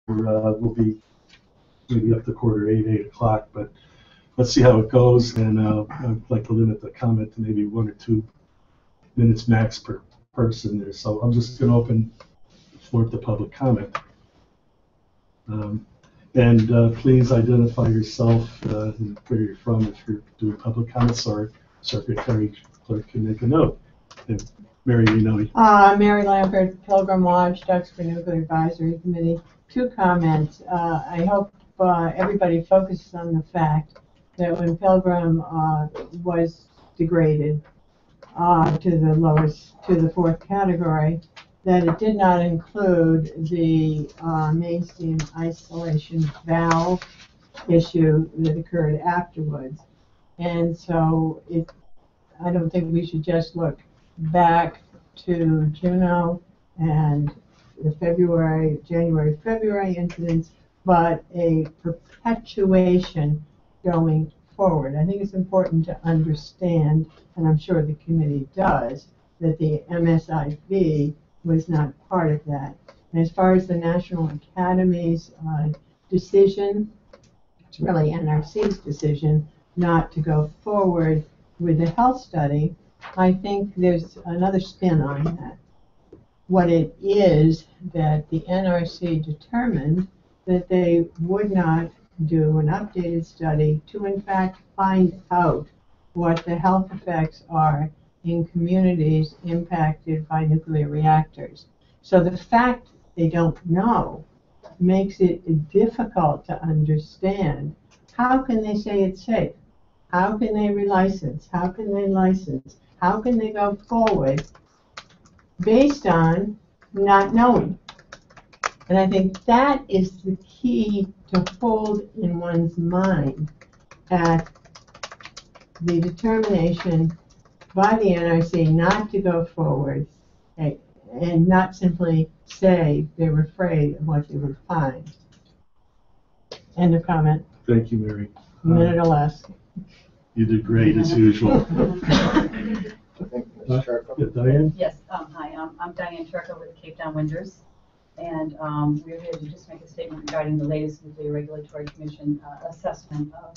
we'll be maybe up to 7:45, 8 o'clock, but let's see how it goes, and I'd like to limit the comment to maybe 1 or 2 minutes max per person there. So I'm just going to open the floor to public comment. And please identify yourself and where you're from if you're doing public comments, or Secretary Clerk can make a note. And Mary, you know. Mary Lambert, Pilgrim Lodge, Duxbury Nuclear Advisory Committee. 2 comments. I hope everybody focuses on the fact that when Pilgrim was degraded to the lowest, to the 4th category, that it did not include the mainstream isolation valve issue that occurred afterwards. And so I don't think we should just look back to Juneau and the January, February incidents, but a perpetuation going forward. I think it's important to understand, and I'm sure the committee does, that the MSIV was not part of that. And as far as the National Academy's decision, it's really NRC's decision not to go forward with the health study. I think there's another spin on that. What it is that the NRC determined that they would not do an updated study to in fact find out what the health effects are in communities impacted by nuclear reactors. So the fact they don't know makes it difficult to understand. How can they say it's safe? How can they relicense? How can they license? How can they go forward based on not knowing? And I think that is the key to hold in one's mind at the determination by the NRC not to go forward and not simply say they're afraid of what they would find. End of comment. Thank you, Mary. A minute or less. You did great, as usual. Diane? Yes, hi, I'm Diane Turco with Cape Town Winders, and we're here to just make a statement regarding the latest Nuclear Regulatory Commission assessment of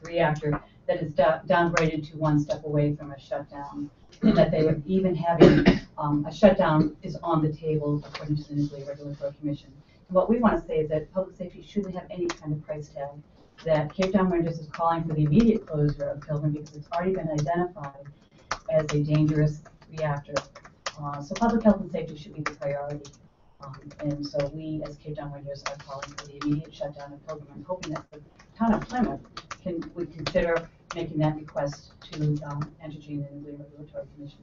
the reactor that is downgraded to 1 step away from a shutdown, and that they were even having a shutdown is on the table according to the Nuclear Regulatory Commission. And what we want to say is that public safety shouldn't have any kind of price tag, that Cape Town Winders is calling for the immediate closure of Pilgrim because it's already been identified as a dangerous reactor. So public health and safety should be the priority. And so we, as Cape Town Winders, are calling for the immediate shutdown of Pilgrim and hoping that the town of Plymouth would consider making that request to Entergy and the Nuclear Regulatory Commission.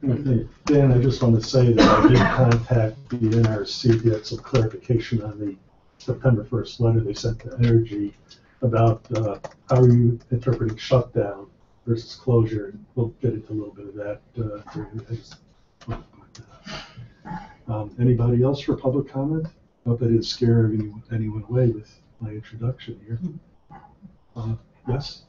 Okay. Dan, I just want to say that I did contact the NRC to get some clarification on the September 1st letter they sent to Energy about how are you interpreting shutdown versus closure. We'll get into a little bit of that. Anybody else for public comment? I hope I didn't scare anyone away with my introduction here. Yes?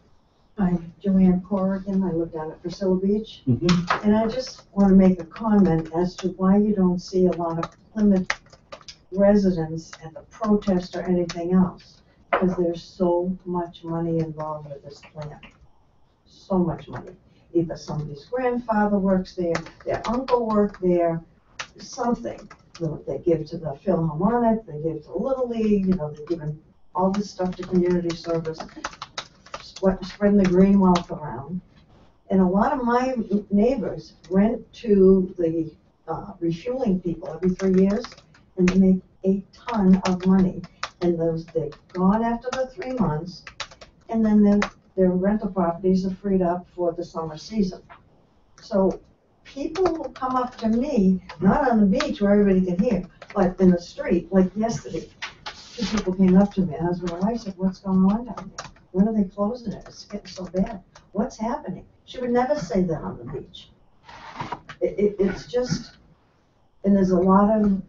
I'm Joanne Corrigan. I live down at Priscilla Beach. Mm-hmm. And I just want to make a comment as to why you don't see a lot of Plymouth residents at the protest or anything else. Because there's so much money involved with this plant. So much money. Either somebody's grandfather works there, their uncle worked there, something. They give to the Philharmonic, they give to Little League, they're giving all this stuff to community service, spreading the green wealth around. And a lot of my neighbors rent to the refueling people every 3 years, and they make a ton of money. And they're gone after the 3 months, and then their rental properties are freed up for the summer season. So people will come up to me, not on the beach where everybody can hear, but in the street, like yesterday. 2 people came up to me, and husband and wife said, "What's going on down there? When are they closing it? It's getting so bad. What's happening?" She would never say that on the beach. It's just, and there's a lot of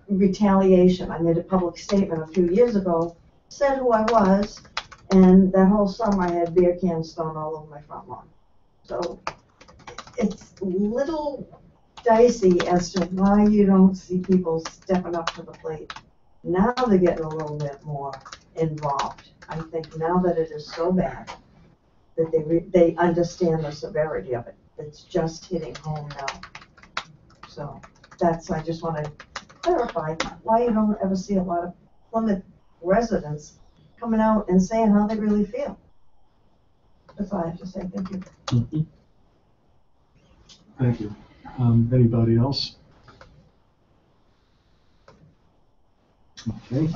retaliation. I made a public statement a few years ago, said who I was, and that whole summer I had beer cans thrown all over my front lawn. So it's a little dicey as to why you don't see people stepping up to the plate. Now they're getting a little bit more involved. I think now that it is so bad, that they understand the severity of it. It's just hitting home now. So I just want to clarify why you don't ever see a lot of Plymouth residents coming out and saying how they really feel. That's all I have to say. Thank you. Mhm. Thank you. Anybody else? Okay.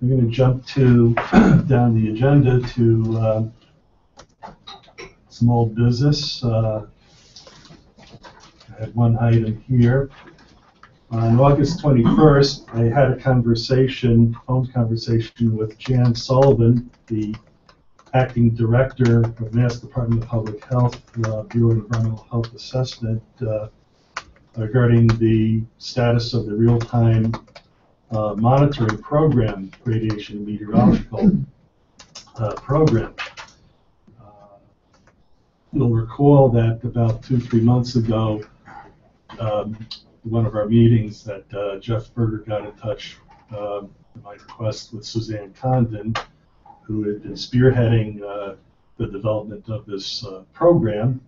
I'm going to jump to down the agenda to some old business. I had one item here. On August 21st, I had a phone conversation with Jan Sullivan, the acting director of Mass Department of Public Health, Bureau of Environmental Health Assessment, regarding the status of the real-time monitoring program, radiation meteorological program. You'll recall that about 2-3 months ago, one of our meetings, that Jeff Berger got in touch at my request with Suzanne Condon, who had been spearheading the development of this program.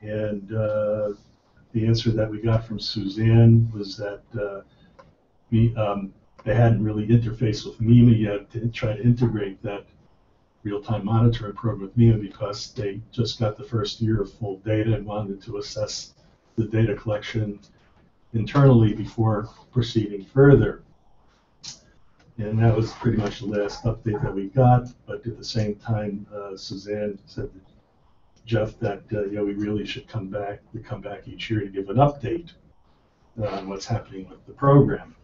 And the answer that we got from Suzanne was that they hadn't really interfaced with MEMA yet to try to integrate that real-time monitoring program with MEMA, because they just got the first year of full data and wanted to assess the data collection internally before proceeding further. And that was pretty much the last update that we got. But at the same time, Suzanne said to Jeff that we really should come back each year to give an update on what's happening with the program.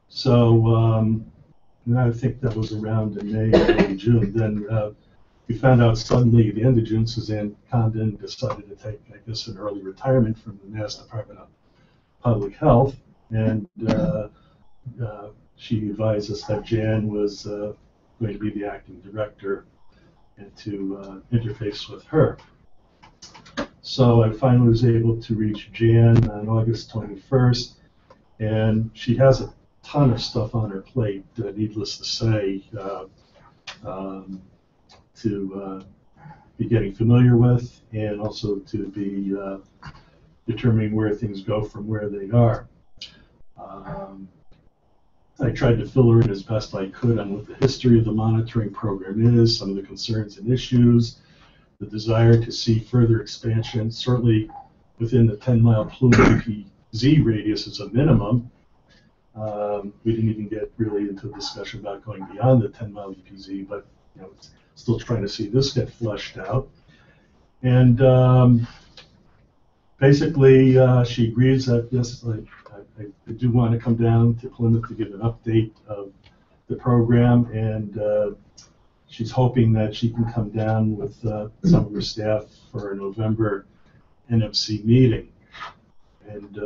So and I think that was around in May or early June. Then we found out suddenly at the end of June, Suzanne Condon decided to take, I guess, an early retirement from the Mass Department of Public Health, and she advised us that Jan was going to be the acting director and to interface with her. So I finally was able to reach Jan on August 21st, and she has a ton of stuff on her plate, needless to say, to be getting familiar with, and also to be determining where things go from where they are. I tried to fill her in as best I could on what the history of the monitoring program is, some of the concerns and issues, the desire to see further expansion, certainly within the 10-mile Plume UPZ radius as a minimum. We didn't even get really into a discussion about going beyond the 10-mile UPZ, but still trying to see this get fleshed out. And basically, she agrees that yes, I do want to come down to Plymouth to give an update of the program, and she's hoping that she can come down with some of her staff for a November NMC meeting. And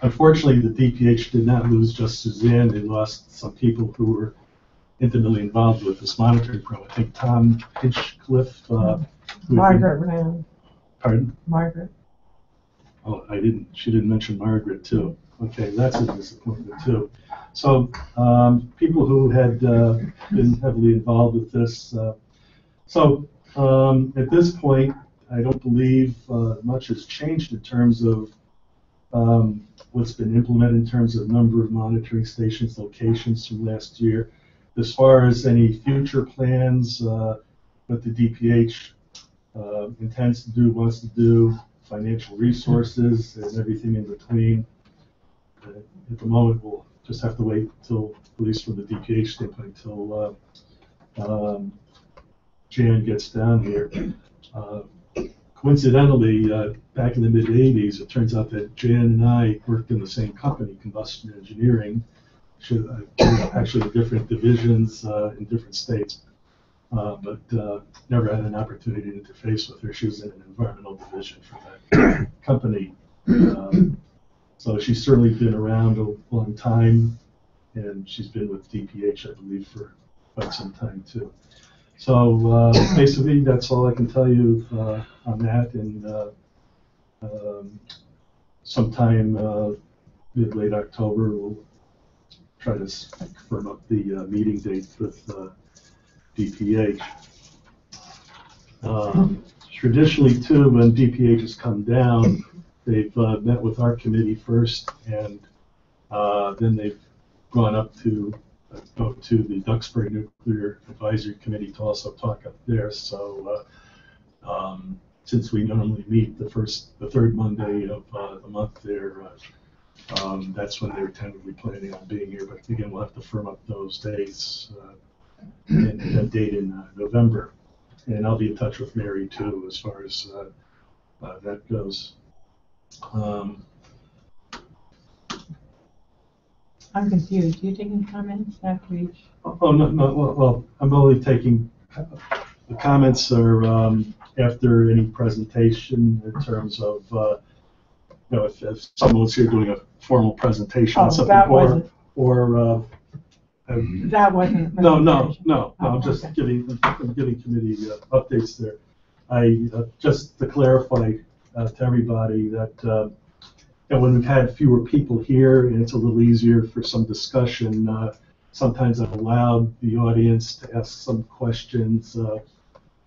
unfortunately, the DPH did not lose just Suzanne. They lost some people who were intimately involved with this monitoring program. I think Tom Hinchcliffe. Margaret ran. Pardon? Margaret. Oh, she didn't mention Margaret too. Okay, that's a disappointment too. So people who had been heavily involved with this. So at this point, I don't believe much has changed in terms of what's been implemented in terms of number of monitoring stations, locations from last year. As far as any future plans, what the DPH intends to do, wants to do, financial resources, and everything in between. At the moment, we'll just have to wait until, at least from the DPH standpoint, until Jan gets down here. Coincidentally, back in the mid-'80s, it turns out that Jan and I worked in the same company, Combustion Engineering, actually different divisions in different states, but never had an opportunity to interface with her. She was in an environmental division for that company. So she's certainly been around a long time, and she's been with DPH, I believe, for quite some time too. So basically, that's all I can tell you on that. And sometime mid-late October, we'll try to firm up the meeting date with DPH. Traditionally, too, when DPH has come down, they've met with our committee first, and then they've gone up to go to the Duxbury Nuclear Advisory Committee to also talk up there. So since we normally meet the third Monday of the month there, that's when they're tentatively planning on being here. But again, we'll have to firm up those dates and that date in November. And I'll be in touch with Mary too as far as that goes. I'm confused. Do you take any comments after each? Oh, no, well, I'm only taking, the comments are after any presentation in terms of, if someone was here doing a formal presentation on something, that wasn't. That wasn't. No, Oh, I'm just okay. giving committee updates there. I, just to clarify to everybody that, when we've had fewer people here and it's a little easier for some discussion, sometimes I've allowed the audience to ask some questions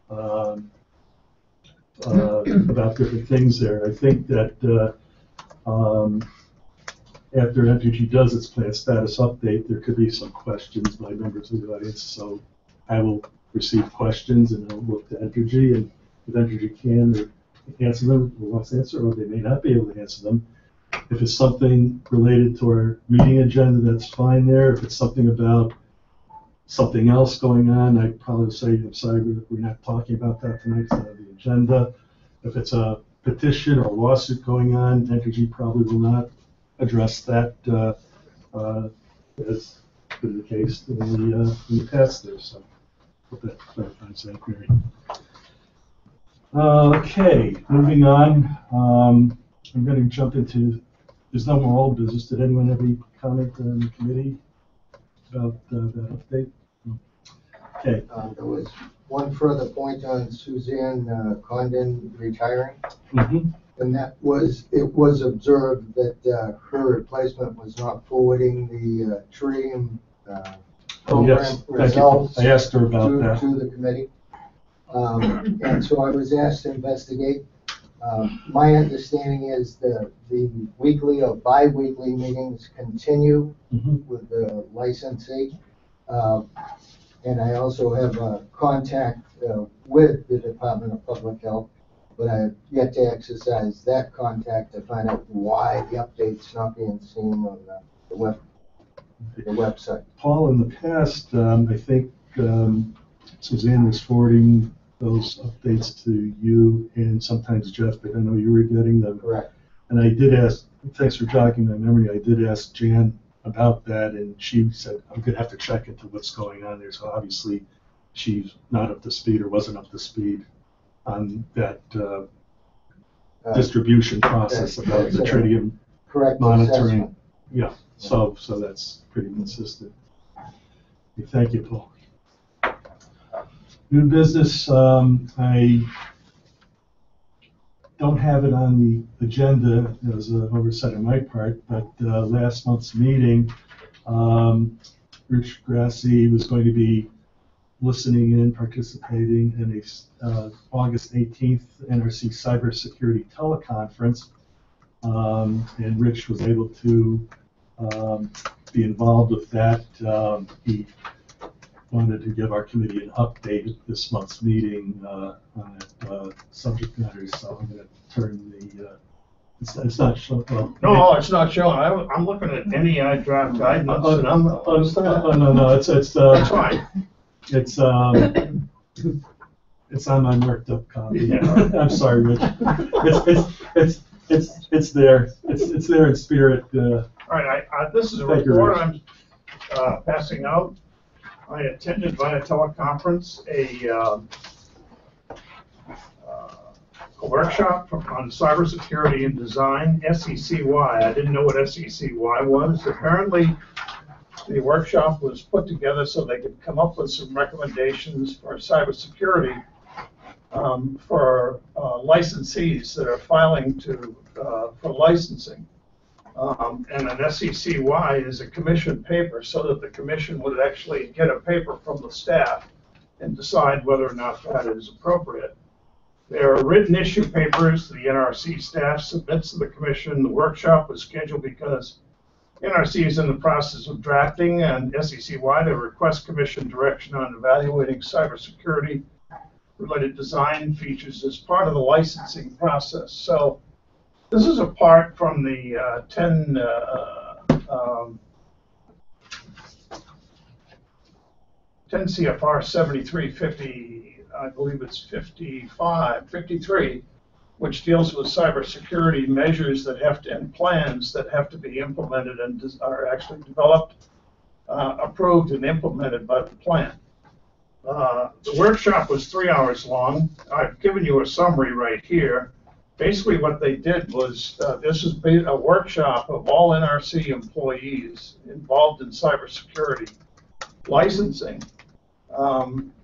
about different things there. I think that after Entergy does its plant status update, there could be some questions by members of the audience. So I will receive questions and I'll look to Entergy, and if Entergy can answer them or wants to answer, or they may not be able to answer them. If it's something related to our meeting agenda, that's fine there. If it's something about something else going on, I'd probably say, I'm sorry, we're not talking about that tonight, it's not on the agenda. If it's a petition or a lawsuit going on, Entergy probably will not address that as been the case in the past there. So hope that clarifies that, Mary. Okay, moving on. I'm going to jump into, there's no more old business. Did anyone have any comment on the committee about that update? No. Okay. There was one further point on Suzanne Condon retiring. Mm-hmm. And that was, it was observed that her replacement was not forwarding the tritium program results I asked her about that. To the committee. And so I was asked to investigate. My understanding is the weekly or bi-weekly meetings continue with the licensee. And I also have a contact with the Department of Public Health, but I have yet to exercise that contact to find out why the update's not being seen on the website. Paul, in the past, I think Suzanne was forwarding those updates to you and sometimes Jeff, but I know you were getting them. Correct. And I did ask, thanks for jogging my memory, I did ask Jan about that, and she said, I'm going to have to check into what's going on there. So obviously she's not up to speed or wasn't up to speed on that distribution process about the tritium monitoring. Assessment. Yeah, so that's pretty consistent. Okay, thank you, Paul. New business, I don't have it on the agenda as an oversight on my part, but last month's meeting, Rich Grassi was going to be listening in, participating in a August 18th NRC Cybersecurity Teleconference, and Rich was able to be involved with that. He wanted to give our committee an update at this month's meeting on that subject matter, so I'm going to turn the, it's not showing. Well, no, it's not showing. I'm looking at NEI draft guidance, and I'm no, it's that's fine. It's on my marked up copy. Yeah. I'm sorry, Rich. It's there. It's there in spirit. All right, this is a report I'm passing out. I attended via teleconference a workshop on cybersecurity and design, SECY. I didn't know what SECY was. Apparently, the workshop was put together so they could come up with some recommendations for cybersecurity for licensees that are filing for licensing. And an SECY is a commission paper, so that the commission would actually get a paper from the staff and decide whether or not that is appropriate. There are written issue papers the NRC staff submits to the commission. The workshop was scheduled because NRC is in the process of drafting and SECY to request commission direction on evaluating cybersecurity related design features as part of the licensing process. So this is apart from the 10 CFR 7350, I believe it's 53, which deals with cybersecurity measures that have to, and plans that have to be implemented and are actually developed, approved, and implemented by the plan. The workshop was 3 hours long. I've given you a summary right here. Basically what they did was, this is a workshop of all NRC employees involved in cybersecurity licensing,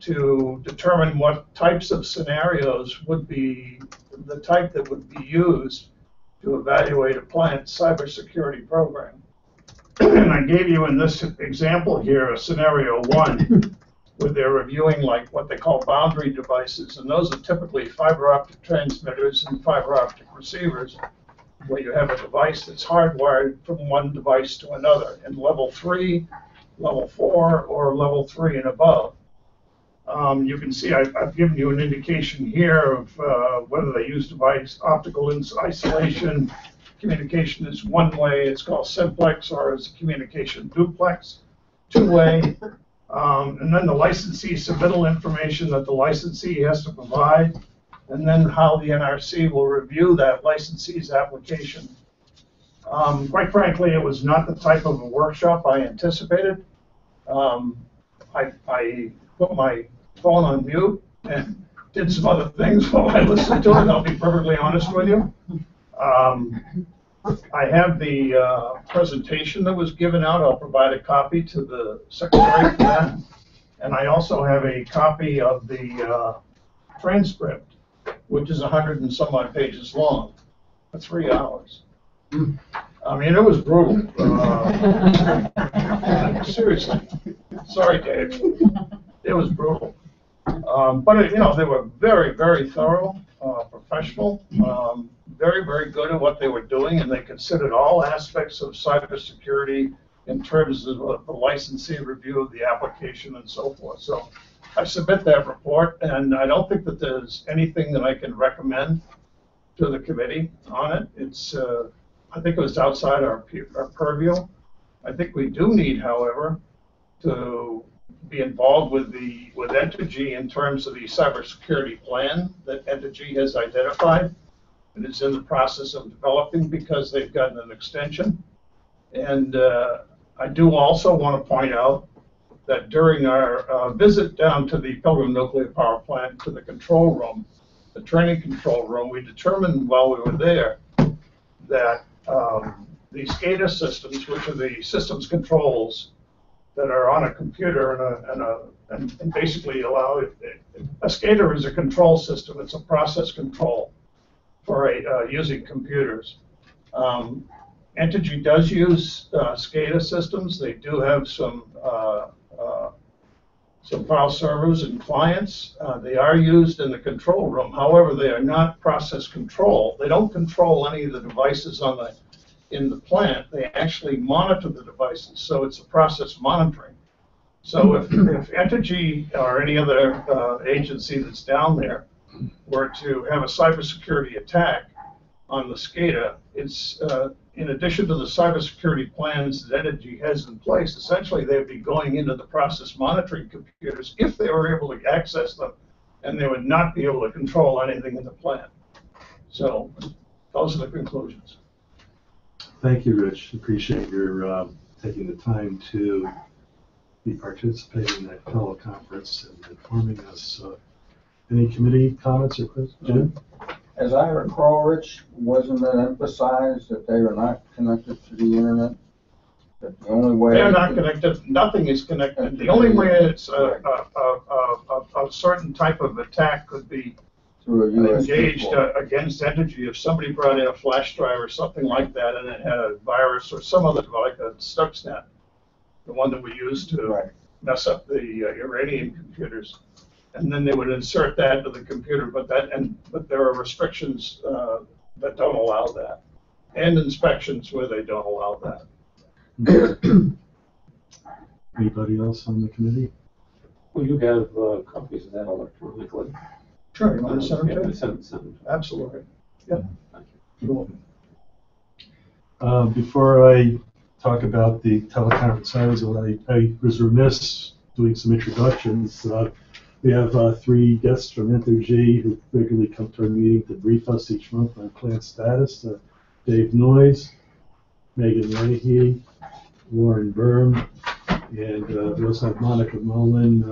to determine what types of scenarios would be the type that would be used to evaluate a plant's cybersecurity program. And I gave you in this example here a scenario 1, where they're reviewing like what they call boundary devices, and those are typically fiber optic transmitters and fiber optic receivers, where you have a device that's hardwired from one device to another in level 3, level 4, or level 3 and above. You can see I've given you an indication here of whether they use device optical isolation. Communication is one way, it's called simplex, or is communication duplex, two-way. And then the licensee submittal information that the licensee has to provide, and then how the NRC will review that licensee's application. Quite frankly, it was not the type of a workshop I anticipated. I put my phone on mute and did some other things while I listened to it, I'll be perfectly honest with you. I have the presentation that was given out. I'll provide a copy to the secretary for that. And I also have a copy of the transcript, which is 100 and some odd pages long, for 3 hours. I mean, it was brutal. Seriously. Sorry, Dave. It was brutal. But, you know, they were very, very thorough, professional, very, very good at what they were doing, and they considered all aspects of cybersecurity in terms of the licensee review of the application and so forth. So I submit that report, and I don't think that there's anything that I can recommend to the committee on it. It's, I think it was outside our purview. I think we do need, however, to be involved with Entergy in terms of the cybersecurity plan that Entergy has identified and is in the process of developing, because they've gotten an extension. And I do also want to point out that during our visit down to the Pilgrim Nuclear Power Plant, to the control room, the training control room, we determined while we were there that the SCADA systems, which are the systems controls that are on a computer and basically allow it. A SCADA is a control system. It's a process control for using computers. Entergy does use SCADA systems. They do have some file servers and clients. They are used in the control room. However, they are not process control. They don't control any of the devices in the plant. They actually monitor the devices, so it's a process monitoring. So if Entergy or any other agency that's down there were to have a cybersecurity attack on the SCADA, it's in addition to the cybersecurity plans that Entergy has in place, essentially they'd be going into the process monitoring computers if they were able to access them, and they would not be able to control anything in the plant. So those are the conclusions. Thank you, Rich. Appreciate your taking the time to be participating in that teleconference and informing us. Any committee comments or questions? Jim? As I recall, Rich, wasn't it emphasized that they are not connected to the internet? That the only way they're not connected. Nothing is connected. The only way it's a certain type of attack could be through a USB engaged port. against Entergy. If somebody brought in a flash drive or something like that and it had a virus or some other, like a Stuxnet, the one that we use to Right. mess up the Iranian computers, and then they would insert that into the computer. But there are restrictions that don't allow that, and inspections where they don't allow that. Anybody else on the committee? Well, you have copies of that electronically. Sure, you want to send them to Send them. Absolutely. Yeah. Thank you. Before I talk about the teleconference I was remiss doing some introductions. We have 3 guests from Entergy who regularly come to our meeting to brief us each month on plant status. Dave Noyes, Megan Leahy, Warren Berm, and we also have Monica Mullen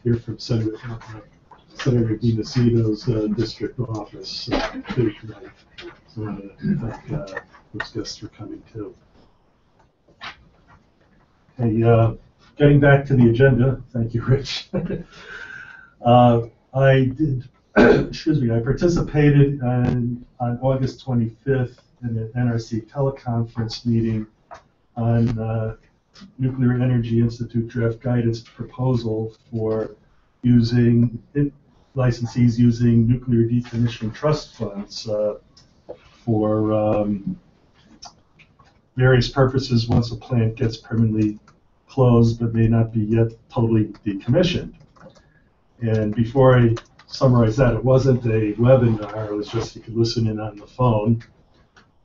here from Senator DiMacedo's district office here tonight. So I want to thank those guests for coming too. Hey, getting back to the agenda, thank you, Rich. I participated on August 25th in an NRC teleconference meeting on Nuclear Energy Institute draft guidance proposal for licensees using nuclear decommissioning trust funds for various purposes once a plant gets permanently closed but may not be yet totally decommissioned. And before I summarize that, it wasn't a webinar, it was just you could listen in on the phone.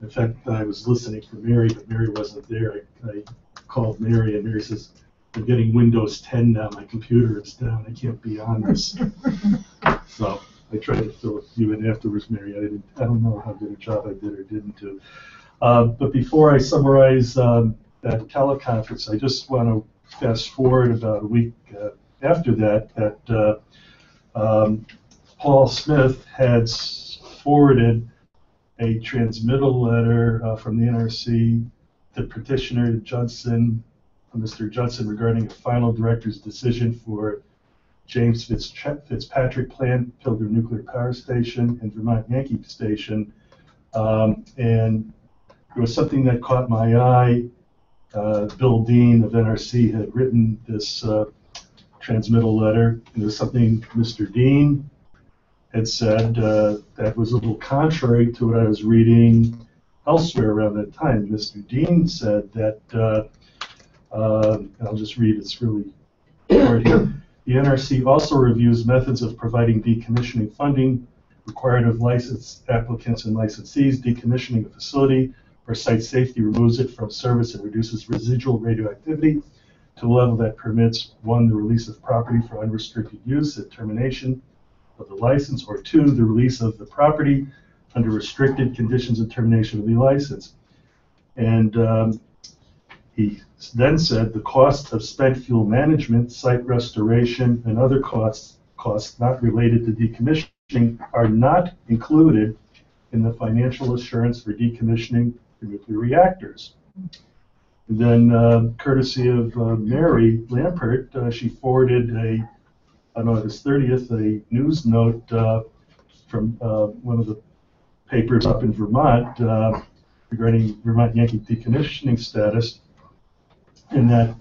In fact, I was listening for Mary, but Mary wasn't there. I called Mary, and Mary says, I'm getting Windows 10 now, my computer is down, I can't be on this. So I tried to fill you in afterwards, Mary. I don't know how good a job I did or didn't do. But before I summarize that teleconference, I just want to fast forward about a week after that Paul Smith had forwarded a transmittal letter from the NRC to petitioner Mr. Judson, regarding a final director's decision for James Fitzpatrick Plant, Pilgrim Nuclear Power Station, and Vermont Yankee Station. And there was something that caught my eye. Bill Dean of NRC had written this transmittal letter, and it was something Mr. Dean had said that was a little contrary to what I was reading elsewhere around that time. Mr. Dean said that, and I'll just read, it's really short here. The NRC also reviews methods of providing decommissioning funding required of licensed applicants and licensees. Decommissioning a facility where site safety removes it from service and reduces residual radioactivity to a level that permits, 1, the release of property for unrestricted use at termination of the license, or 2, the release of the property under restricted conditions of termination of the license. And he then said the cost of spent fuel management, site restoration, and other costs not related to decommissioning are not included in the financial assurance for decommissioning the nuclear reactors. And then, courtesy of Mary Lampert, she forwarded on August 30th a news note from one of the papers up in Vermont regarding Vermont Yankee decommissioning status, and that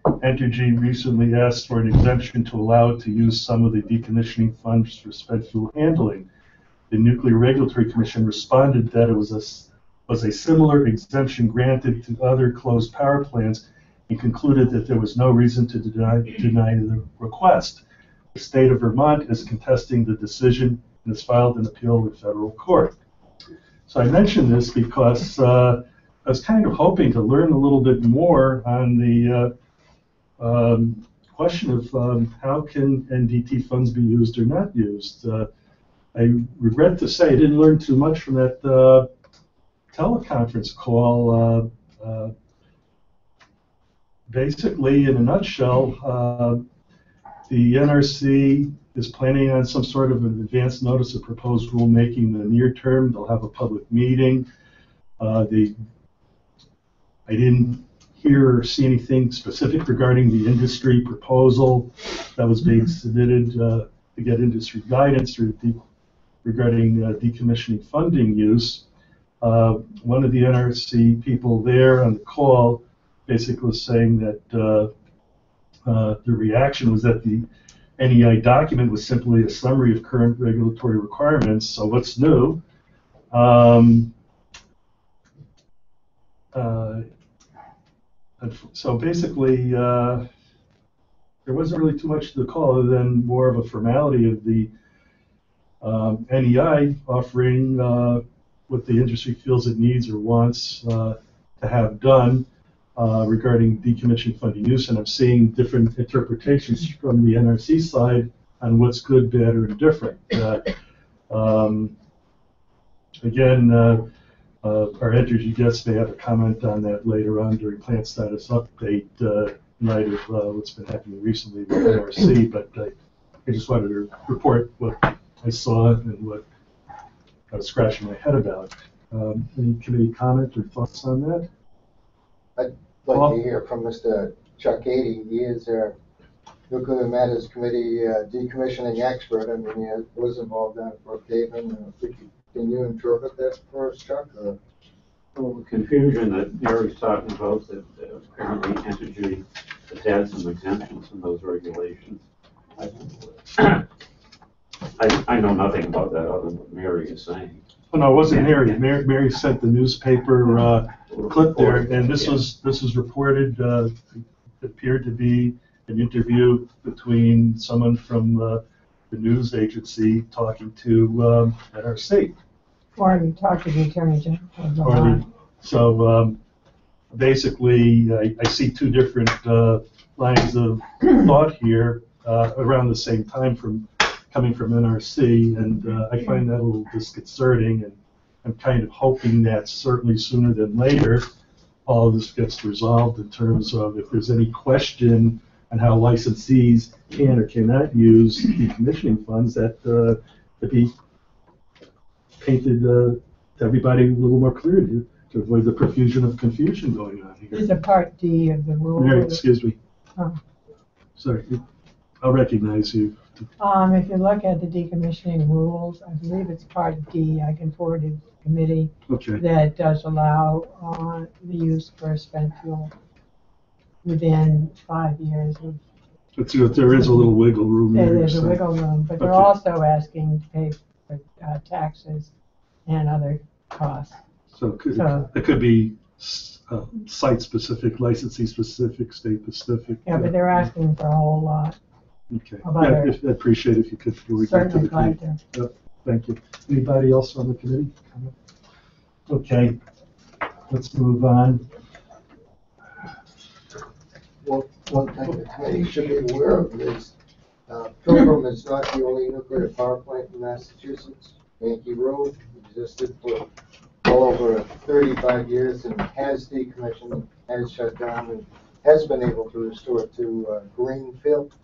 Entergy recently asked for an exemption to allow it to use some of the decommissioning funds for spent fuel handling. The Nuclear Regulatory Commission responded that it was a similar exemption granted to other closed power plants, and concluded that there was no reason to deny the request. The state of Vermont is contesting the decision and has filed an appeal with federal court. So I mention this because I was kind of hoping to learn a little bit more on the question of how can NDT funds be used or not used. I regret to say I didn't learn too much from that teleconference call. Basically, in a nutshell, the NRC is planning on some sort of an advance notice of proposed rulemaking in the near term. They'll have a public meeting. I didn't hear or see anything specific regarding the industry proposal that was being submitted to get industry guidance regarding decommissioning funding use. One of the NRC people there on the call basically was saying that the reaction was that the NEI document was simply a summary of current regulatory requirements. So what's new? So basically, there wasn't really too much to the call other than more of a formality of the NEI offering what the industry feels it needs or wants to have done regarding decommissioning funding use. And I'm seeing different interpretations from the NRC side on what's good, bad, or indifferent. Again, our energy guests may have a comment on that later on during plant status update in light of what's been happening recently with NRC, but I just wanted to report what I saw and what I was scratching my head about. Any committee comment or thoughts on that? I'd like to hear from Mr. Chuck Ady. He is our Nuclear Matters Committee decommissioning expert. I mean, he was involved in Brookhaven. Can you interpret that for us, Chuck? Or? Well, the confusion that Mary's talking about, that apparently Entergy has had some exemptions from those regulations. I know nothing about that other than what Mary is saying. Oh, no, it wasn't Mary. Mary sent the newspaper clip there, and this was reported. It appeared to be an interview between someone from the news agency talking to NRC. Or you talk to the Attorney General. So basically, I see two different lines of thought here around the same time coming from NRC, and I find that a little disconcerting, and I'm kind of hoping that certainly sooner than later, all of this gets resolved in terms of if there's any question on how licensees can or cannot use decommissioning funds, that to be painted to everybody a little more clearly to avoid the profusion of confusion going on here. Is a Part D of the rule. Mary, excuse me. Oh. Sorry, I'll recognize you. If you look at the decommissioning rules, I believe it's Part D. I can forward it to the committee. Okay. That does allow the use for spent fuel within 5 years of. There is a little wiggle room there. There's a wiggle room, but they're Okay. also asking to pay for taxes and other costs. So it could be site-specific, licensee-specific, state-specific. Yeah, but they're asking for a whole lot. Okay. Of other- I'd appreciate if you could forward that to Certainly the glad committee. to. Yep, thank you. Anybody else on the committee? Okay, let's move on. Well, one thing the committee should be aware of is Pilgrim is not the only nuclear power plant in Massachusetts. Yankee Road existed for well over 35 years and has decommissioned, has shut down, and has been able to restore it to Greenfield,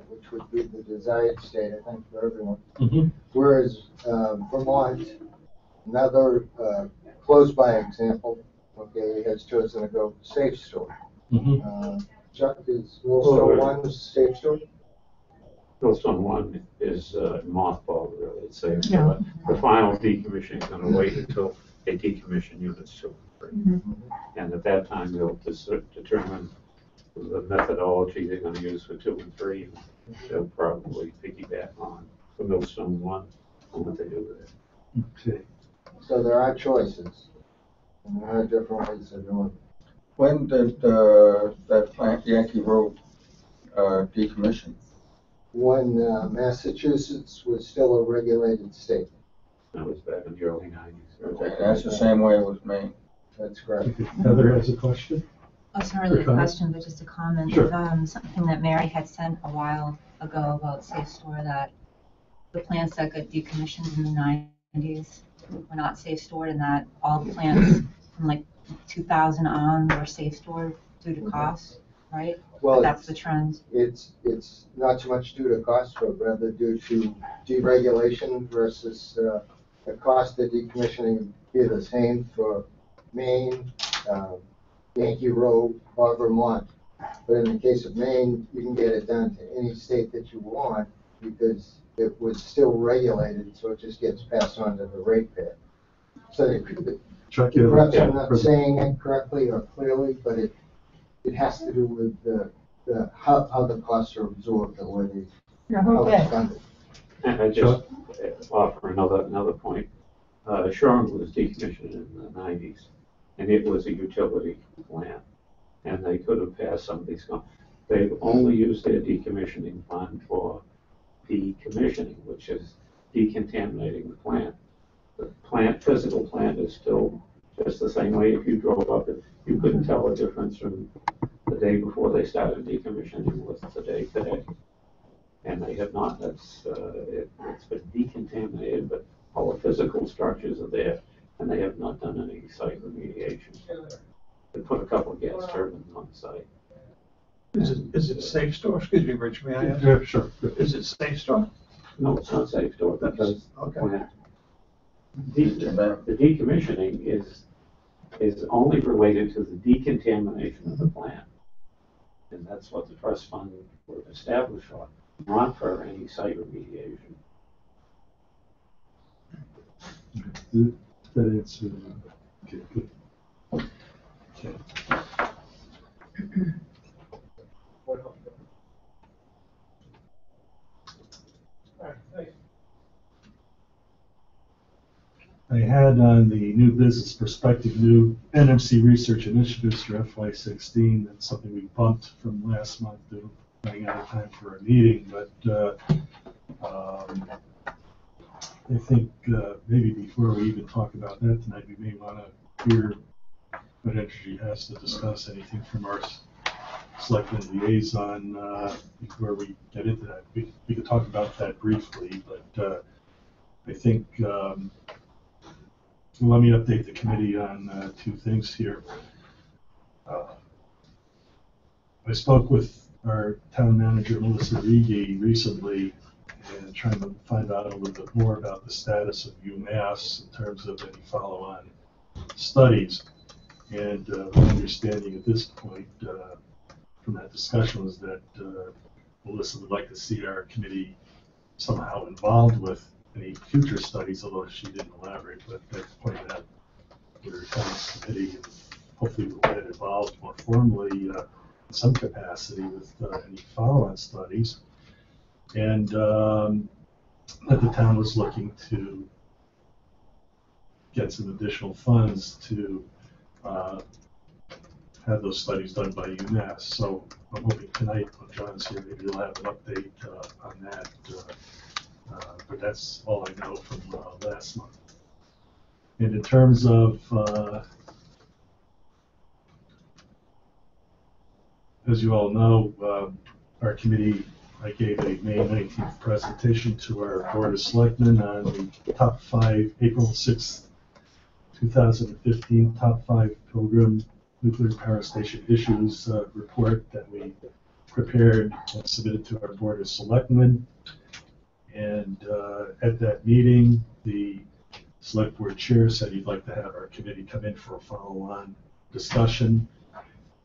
which would be the desired state, I think, for everyone. Mm-hmm. Whereas Vermont, another close-by example, okay, has chosen to go safe store. Mm-hmm. Chuck, is Millstone one safe store? Millstone 1 is mothballed, really. It's safe. Yeah. The final decommissioning is going to wait until they decommission units 2 and 3. And at that time, they'll determine the methodology they're going to use for 2 and 3. And they'll probably piggyback on the Millstone 1 and what they do with it. Okay. So there are choices, and there are different ways of doing it. When did that plant, Yankee Road, decommission? When Massachusetts was still a regulated state. That was back in the early 90s. Okay, that's the same way with Maine. That's correct. Heather has a question? Oh, it's not really a comment? question, but just a comment. Sure. Something that Mary had said a while ago about Safe Store, that the plants that got decommissioned in the 90s were not safe stored, and that all the plants from like 2000 on were safe stored due to cost, right? Well, But that's the trend. It's not so much due to cost, but rather due to deregulation versus the cost of decommissioning would be the same for Maine, Yankee Road, or Vermont. But in the case of Maine, you can get it done to any state that you want because it was still regulated, so it just gets passed on to the ratepayer. So Chuck, you have perhaps a- I'm not saying it correctly or clearly, but it has to do with how the costs are absorbed or where how it's Okay. funded. And I just offer another point. Sherman was decommissioned in the 90s, and it was a utility plant, and they could have passed some of these. They've only used their decommissioning fund for decommissioning, which is decontaminating the plant. The physical plant is still just the same way. If you drove up it, you couldn't tell the difference from the day before they started decommissioning with the day today. And they have not, it's been decontaminated, but all the physical structures are there, and they have not done any site remediation. They put a couple of gas turbines on the site. Is it safe store? Excuse me, Rich, may I ask? Yeah, sure. Is it safe store? No, it's not safe store because Okay. the decommissioning is only related to the decontamination of the plant. And that's what the trust fund were established for, not for any site remediation. That answer. Okay, good. Okay. I had on the new business perspective, new NMC research initiatives for FY16. That's something we bumped from last month to running out of time for a meeting, but I think maybe before we even talk about that tonight, we may want to hear what Energy has to discuss, anything from our selectmen liaison before we get into that. We could talk about that briefly, but I think let me update the committee on two things here. I spoke with our town manager, Melissa Reedy, recently, and trying to find out a little bit more about the status of UMass in terms of any follow-on studies. And my understanding at this point from that discussion was that Melissa would like to see our committee somehow involved with any future studies, although she didn't elaborate, but I pointed out we're having a committee and hopefully we'll get involved more formally in some capacity with any follow-on studies. And that the town was looking to get some additional funds to have those studies done by UMass. So I'm hoping tonight when John's here, maybe we'll have an update on that. But that's all I know from last month. And in terms of, as you all know, our committee, I gave a May 19th presentation to our Board of Selectmen on the top 5, April 6th, 2015, top 5 Pilgrim nuclear power station issues report that we prepared and submitted to our Board of Selectmen. And at that meeting, the Select Board Chair said he'd like to have our committee come in for a follow-on discussion.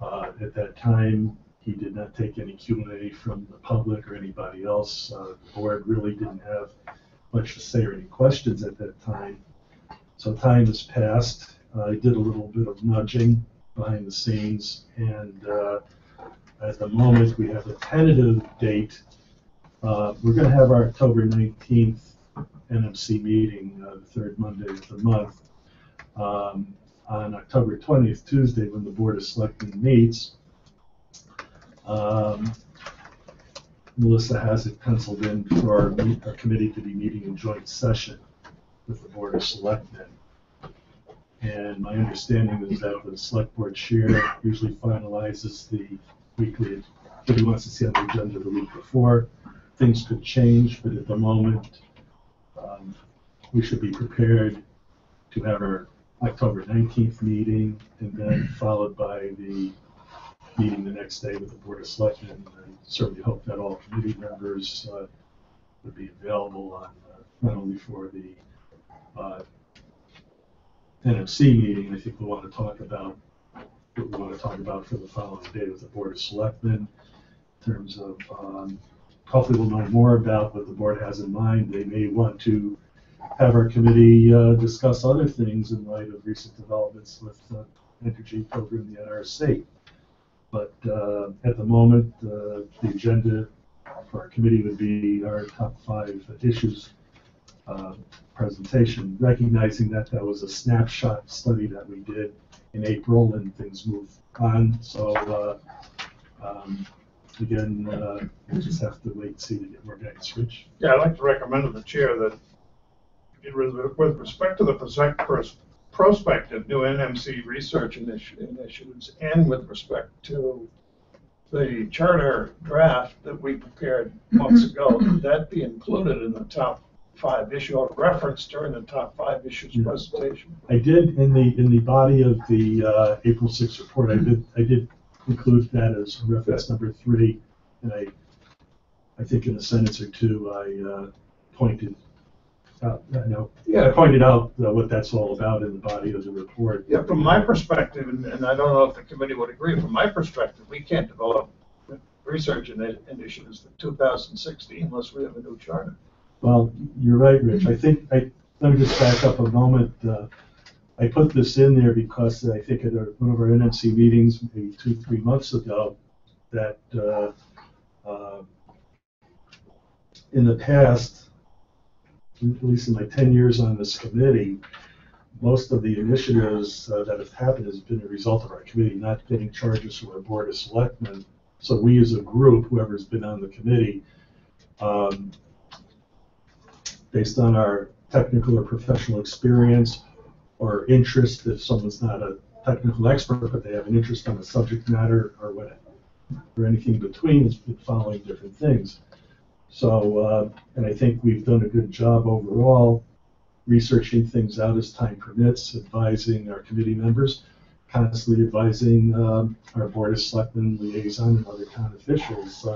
At that time, he did not take any Q&A from the public or anybody else. The board really didn't have much to say or any questions at that time. So time has passed. I did a little bit of nudging behind the scenes, and at the moment we have a tentative date. We're going to have our October 19th NMC meeting, the third Monday of the month. On October 20th, Tuesday, when the Board of Selectmen meets, Melissa has it penciled in for our committee to be meeting in joint session with the Board of Selectmen. And my understanding is that the Select Board Chair usually finalizes the weekly, what he wants to see on the agenda the week before. Things could change, but at the moment, we should be prepared to have our October 19th meeting, and then followed by the meeting the next day with the Board of Selectmen. I certainly hope that all committee members would be available on not only for the NMC meeting. I think we'll want to talk about what we want to talk about for the following day with the Board of Selectmen, in terms of, hopefully we'll know more about what the board has in mind. They may want to have our committee discuss other things in light of recent developments with energy program in the NRC. But at the moment, the agenda for our committee would be our top 5 issues presentation, recognizing that that was a snapshot study that we did in April and things move on. So again, we'll just have to wait and see to get more guidance. Rich? Yeah, I'd like to recommend to the chair that with respect to the prospective new NMC research initiatives and with respect to the charter draft that we prepared months ago, that be included in the top 5 issue or reference during the top 5 issues presentation. I did in the body of the April 6th report. I did include that as reference number 3, and I think in a sentence or two I pointed out. I pointed out what that's all about in the body of the report. Yeah, from my perspective, and I don't know if the committee would agree. From my perspective, we can't develop research initiatives in 2016 unless we have a new charter. Well, you're right, Rich. I think let me just back up a moment. I put this in there because I think at one of our NMC meetings, maybe 2-3 months ago, that in the past, at least in my 10 years on this committee, most of the initiatives that have happened has been a result of our committee not getting charges from our Board of Selectmen. So we as a group, whoever's been on the committee, based on our technical or professional experience or interest, if someone's not a technical expert, but they have an interest on the subject matter or whatever, or anything in between, has been following different things. So, and I think we've done a good job overall researching things out as time permits, advising our committee members, constantly advising our Board of Selectmen, liaison, and other town officials.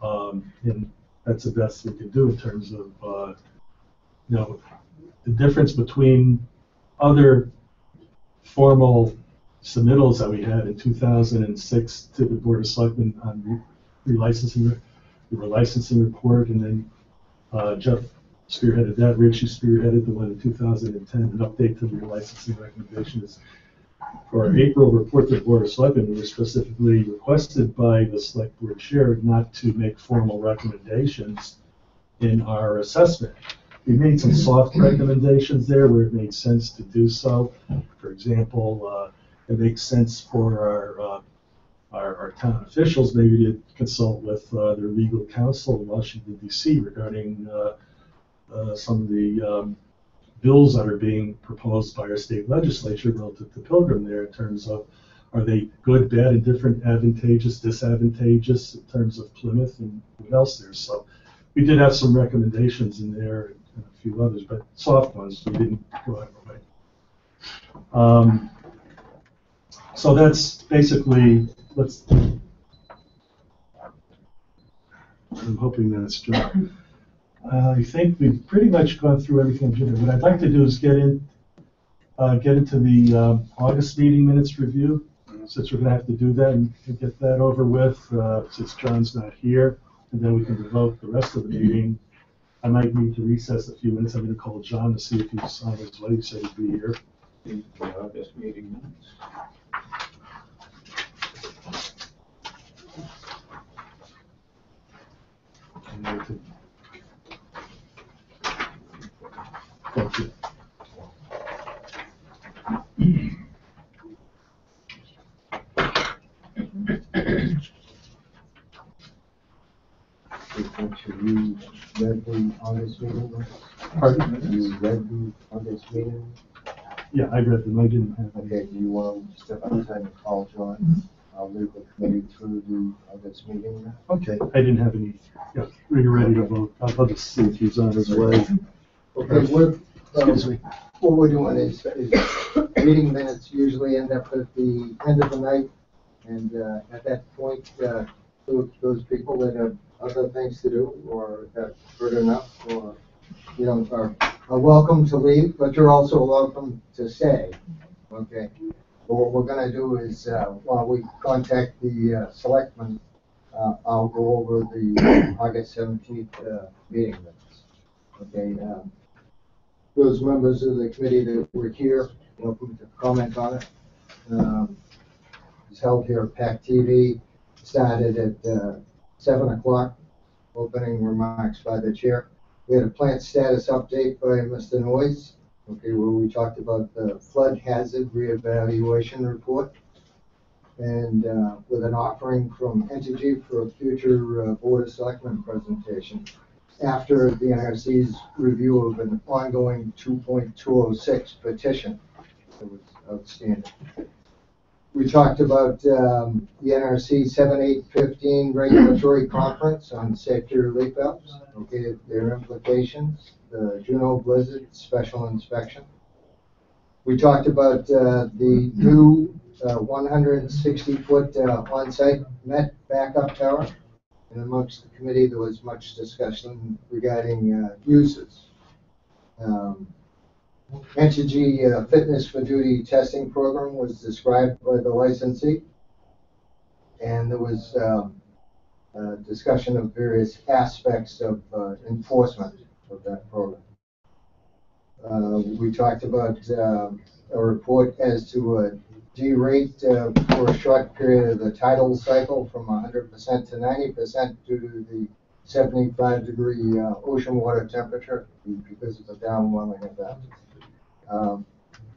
And that's the best we can do in terms of, the difference between other formal submittals that we had in 2006 to the Board of Selectmen on relicensing, the relicensing report, and then Jeff spearheaded that. Richie spearheaded the one in 2010, an update to the relicensing recommendations. For our April report to the Board of Selectmen, we were specifically requested by the Select Board Chair not to make formal recommendations in our assessment. We made some soft recommendations there where it made sense to do so. For example, it makes sense for our town officials maybe to consult with their legal counsel in Washington, D.C. regarding some of the bills that are being proposed by our state legislature relative to Pilgrim there in terms of, are they good, bad, indifferent, advantageous, disadvantageous in terms of Plymouth and what else there. So we did have some recommendations in there and a few others, but soft ones, we didn't go out of our way. So that's basically, I'm hoping that's true. I think we've pretty much gone through everything. What I'd like to do is get into the August meeting minutes review, since we're going to have to do that and get that over with, since John's not here, and then we can devote the rest of the meeting. I might need to recess a few minutes. I'm going to call John to see if he's on his way. He said he'd be here. The August meeting minutes. Thank you. You read the August meeting? Pardon? You read the August meeting? Yeah, I read them. I didn't have any. Okay, do you want to step outside and call John? I'll lead the committee through the August meeting. Okay, I didn't have any. Yeah, we're ready to vote. I'll just see if he's on his way. Okay, Excuse me. what we're doing is reading minutes usually end up at the end of the night, and at that point, those people that have other things to do or have heard enough, or are welcome to leave, but you're also welcome to stay. Okay, But what we're gonna do is, while we contact the selectmen, I'll go over the August 17th meeting minutes. Okay, those members of the committee that were here, welcome to comment on it. It's held here at PAC TV, started at 7 o'clock, opening remarks by the chair. We had a plant status update by Mr. Noyes, okay, where we talked about the flood hazard reevaluation report. And with an offering from Entergy for a future Board of Selectmen presentation after the NRC's review of an ongoing 2.206 petition. It was outstanding. We talked about the NRC 7815 regulatory conference on safety relief valves, okay, their implications, the Juneau blizzard special inspection. We talked about the new 160-foot on-site Met backup tower. And amongst the committee, there was much discussion regarding uses. Entergy fitness for duty testing program was described by the licensee. And there was discussion of various aspects of enforcement of that program. We talked about a report as to a derate for a short period of the tidal cycle from 100% to 90% due to the 75-degree ocean water temperature because of the downwelling of that.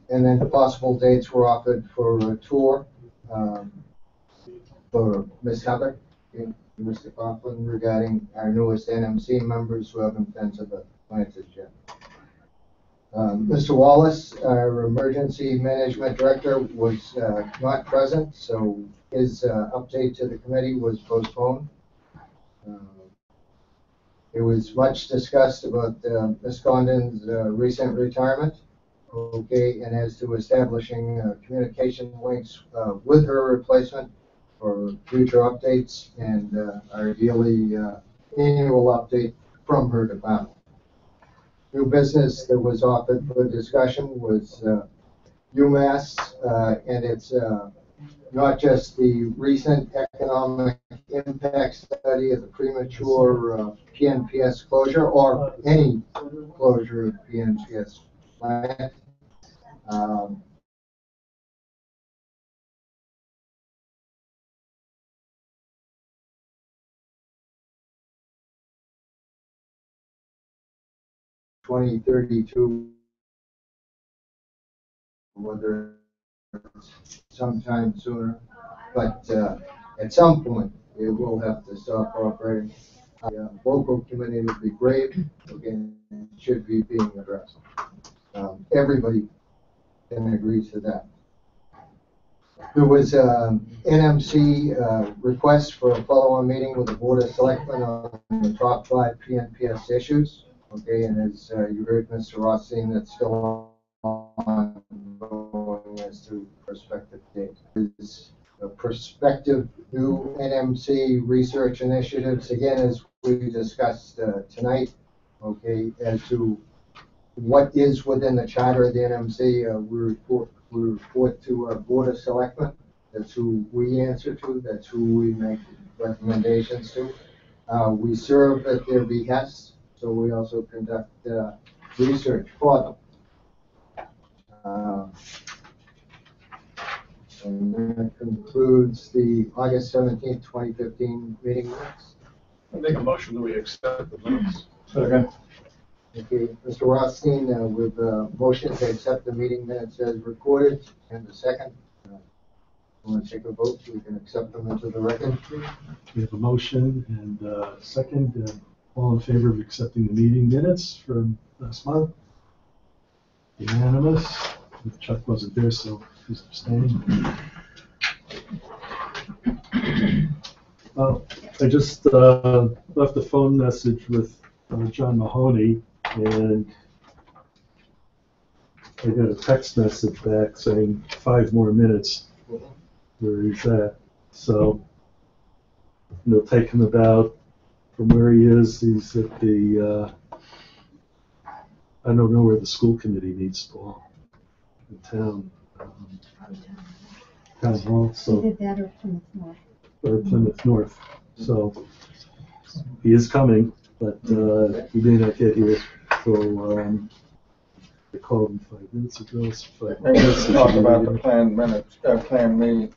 And then possible dates were offered for a tour for Ms. Heather and Mr. Coughlin regarding our newest NMC members who haven't been to the plant yet. Mr. Wallace, our emergency management director, was not present, so his update to the committee was postponed. There was much discussed about Ms. Condon's recent retirement, okay, and as to establishing communication links with her replacement for future updates and our yearly annual update from her department. New business that was offered for discussion was UMass, and it's not just the recent economic impact study of the premature PNPS closure or any closure of PNPS plant. 2032, whether it's sometime sooner, but at some point it will have to stop operating. Local community would be great, again, it should be being addressed. Everybody can agree to that. There was NMC request for a follow-on meeting with the Board of Selectmen on the top 5 PNPS issues. Okay, and as you heard Mr. Rothstein, that's still ongoing as to prospective date. Is a prospective new NMC research initiatives, again, as we discussed tonight, okay, as to what is within the charter of the NMC, we report to our Board of Selectmen. That's who we answer to, that's who we make recommendations to. We serve at their behest. So we also conduct research for them. And that concludes the August 17th, 2015 meeting minutes. I make a motion that we accept the minutes. Second. Okay, Mr. Rothstein, with a motion to accept the meeting minutes as recorded, and the second. Want to take a vote so we can accept them into the record? We have a motion and a second. All in favor of accepting the meeting minutes from last month? Unanimous. Chuck wasn't there, so he's abstaining. Well, I just left a phone message with John Mahoney, and I got a text message back saying 5 more minutes where he's at. So it'll take him about, from where he is, he's at the, I don't know where the school committee meets, Paul, in town. Town Hall, so, Either that or Plymouth North. or Plymouth North. So he is coming, but he may not get here. So I called him 5 minutes ago. So Maybe let's talk about the planned minutes, planned meeting,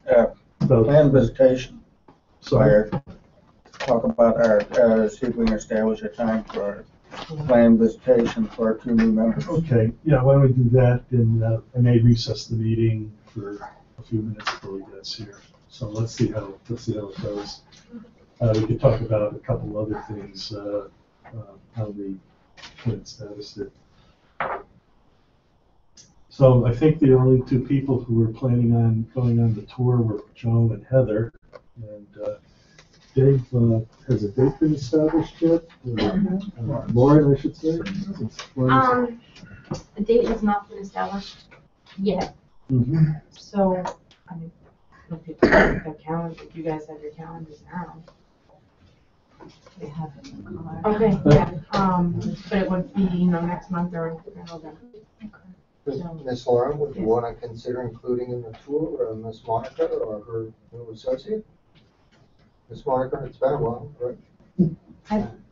planned visitation. Sorry. Talk about our, see if we can establish a time for planned visitation for our 2 new members. Okay, yeah, why don't we do that, and I may recess the meeting for a few minutes until he gets here. So let's see how it goes. We could talk about a couple other things, how the current status is. So I think the only 2 people who were planning on going on the tour were Joe and Heather, and Dave, has a date been established yet? Lauren, I should say? The date has not been established yet, Mhm. so, I mean, if you have your calendar, if you guys have your calendars now. They have it in the car. Okay, yeah, but it would be, next month or in November. Ms. Lauren, would you want to consider including in the tour Ms. Monica or her new associate? Ms. Monica, it's been a while, right?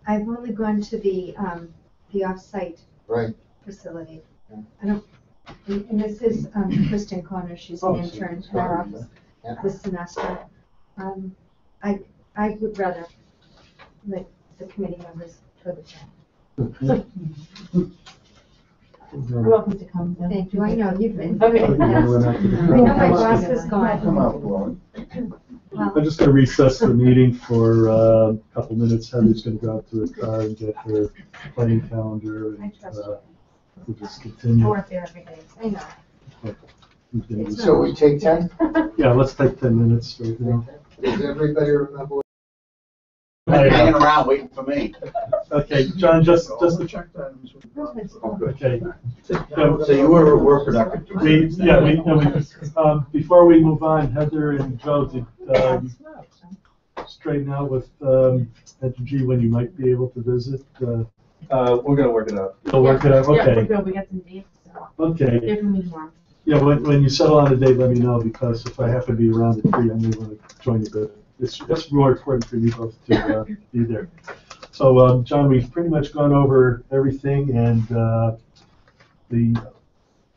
I've only gone to the off-site Right. facility. Yeah. I don't, and this is Kristen Connor, she's an intern in our office Yeah. this semester. I would rather let the committee members go to that. You're welcome to come then. Thank you, I know, you've been. Okay. I know my boss was Come gone. out, Lauren. I'm just going to recess the meeting for a couple minutes. Heather's going to go out to her car and get her playing calendar, and we'll just continue. I work there every day. I know. Okay. So we take 10? Yeah, let's take 10 minutes right now. Does everybody remember? Hanging around waiting for me. Okay, John, just All the to checked items were done. Oh, good. okay. So you were productive. Before we move on, Heather and Joe, did straighten out with Entergy when you might be able to visit? We're gonna work it out. You'll work it out, Yeah, we're okay. good, we got some dates, so. Okay, Give me tomorrow. yeah, when you settle on a date, let me know, because if I happen to be around at 3, I may want to join you, but it's more important for you both to be there. So, John, we've pretty much gone over everything, and the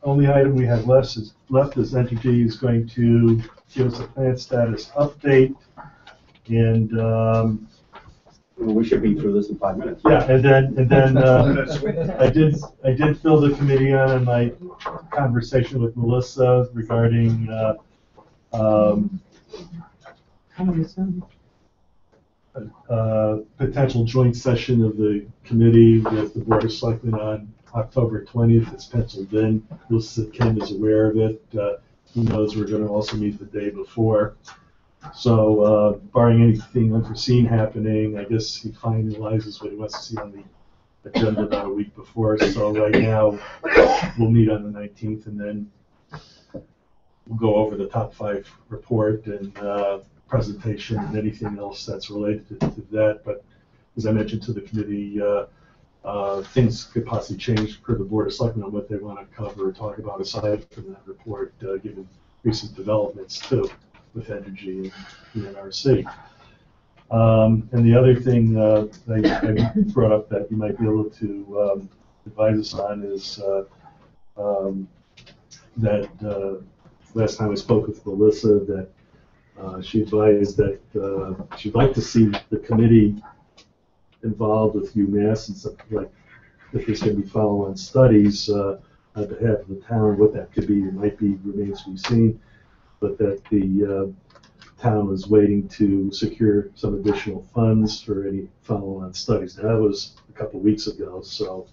only item we have left is Entergy is going to give us a plan status update, and We should be through this in 5 minutes. yeah, and then I did fill the committee on my conversation with Melissa regarding potential joint session of the committee with the Board of Selectmen on October 20th. It's penciled in. Melissa Kim is aware of it. He knows we're going to also meet the day before. So barring anything unforeseen happening, I guess he finalizes what he wants to see on the agenda about a week before. So right now, we'll meet on the 19th, and then we'll go over the top 5 report and presentation and anything else that's related to that. But as I mentioned to the committee, things could possibly change per the Board of Selectmen on what they want to cover or talk about aside from that report, given recent developments too with Entergy and the NRC. And the other thing I brought up that you might be able to advise us on is that last time I spoke with Melissa, that she advised that she'd like to see the committee involved with UMass and something like if there's going to be follow-on studies on behalf of the town. What that could be, it might be, remains to be seen, but that the town was waiting to secure some additional funds for any follow-on studies. Now, that was a couple of weeks ago, so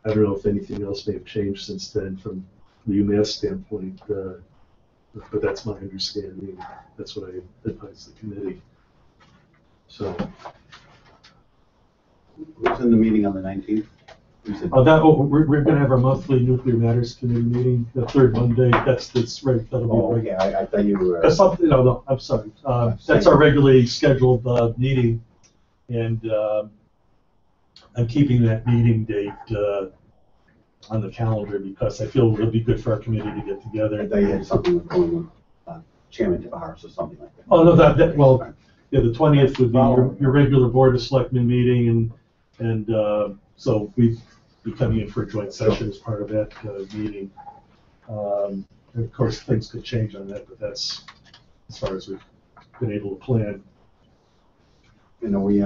I don't know if anything else may have changed since then from the UMass standpoint, but that's my understanding. That's what I advised the committee. So. Who's in the meeting on the 19th? We're going to have our monthly Nuclear Matters Committee meeting, the third Monday. That's right. That'll be Oh, right. okay, I thought you were. No, I'm sorry. That's our regularly scheduled meeting, and I'm keeping that meeting date on the calendar, because I feel it'll be good for our committee to get I together. thought you had something with going with Chairman Tavares or something like that. Oh, no, well, yeah, the 20th would be your regular Board of Selectmen meeting, and so we'd be coming in for a joint session as part of that meeting. And of course, things could change on that, but that's as far as we've been able to plan. You know, we,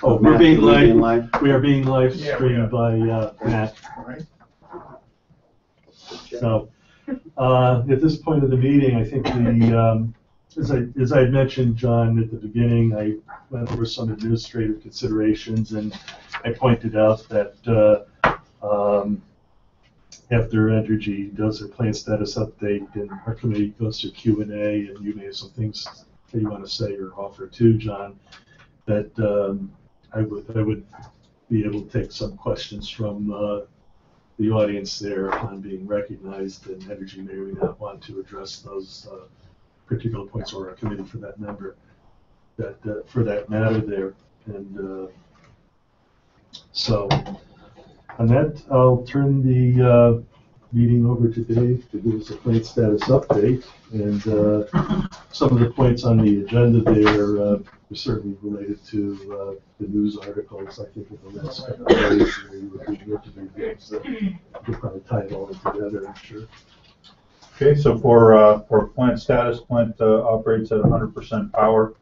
Oh, Matt, we are being live Yeah, we streamed by Matt. All right. So, at this point of the meeting, I think as I had mentioned, John, at the beginning, I went over some administrative considerations, and I pointed out that after Entergy does their plan status update, and our committee goes through Q&A, and you may have some things that you want to say or offer too, John, that I would be able to take some questions from the audience there upon being recognized, and Energy may or may not want to address those particular points, or our committee for that member, for that matter there. And so on that, I'll turn the meeting over to Dave to give us a plan status update. And some of the points on the agenda there are certainly related to the news articles, I think, of the last couple of days where you were being interviewed. So we'll probably tie it all together, I'm sure. Okay, so for plant status, plant operates at 100% power.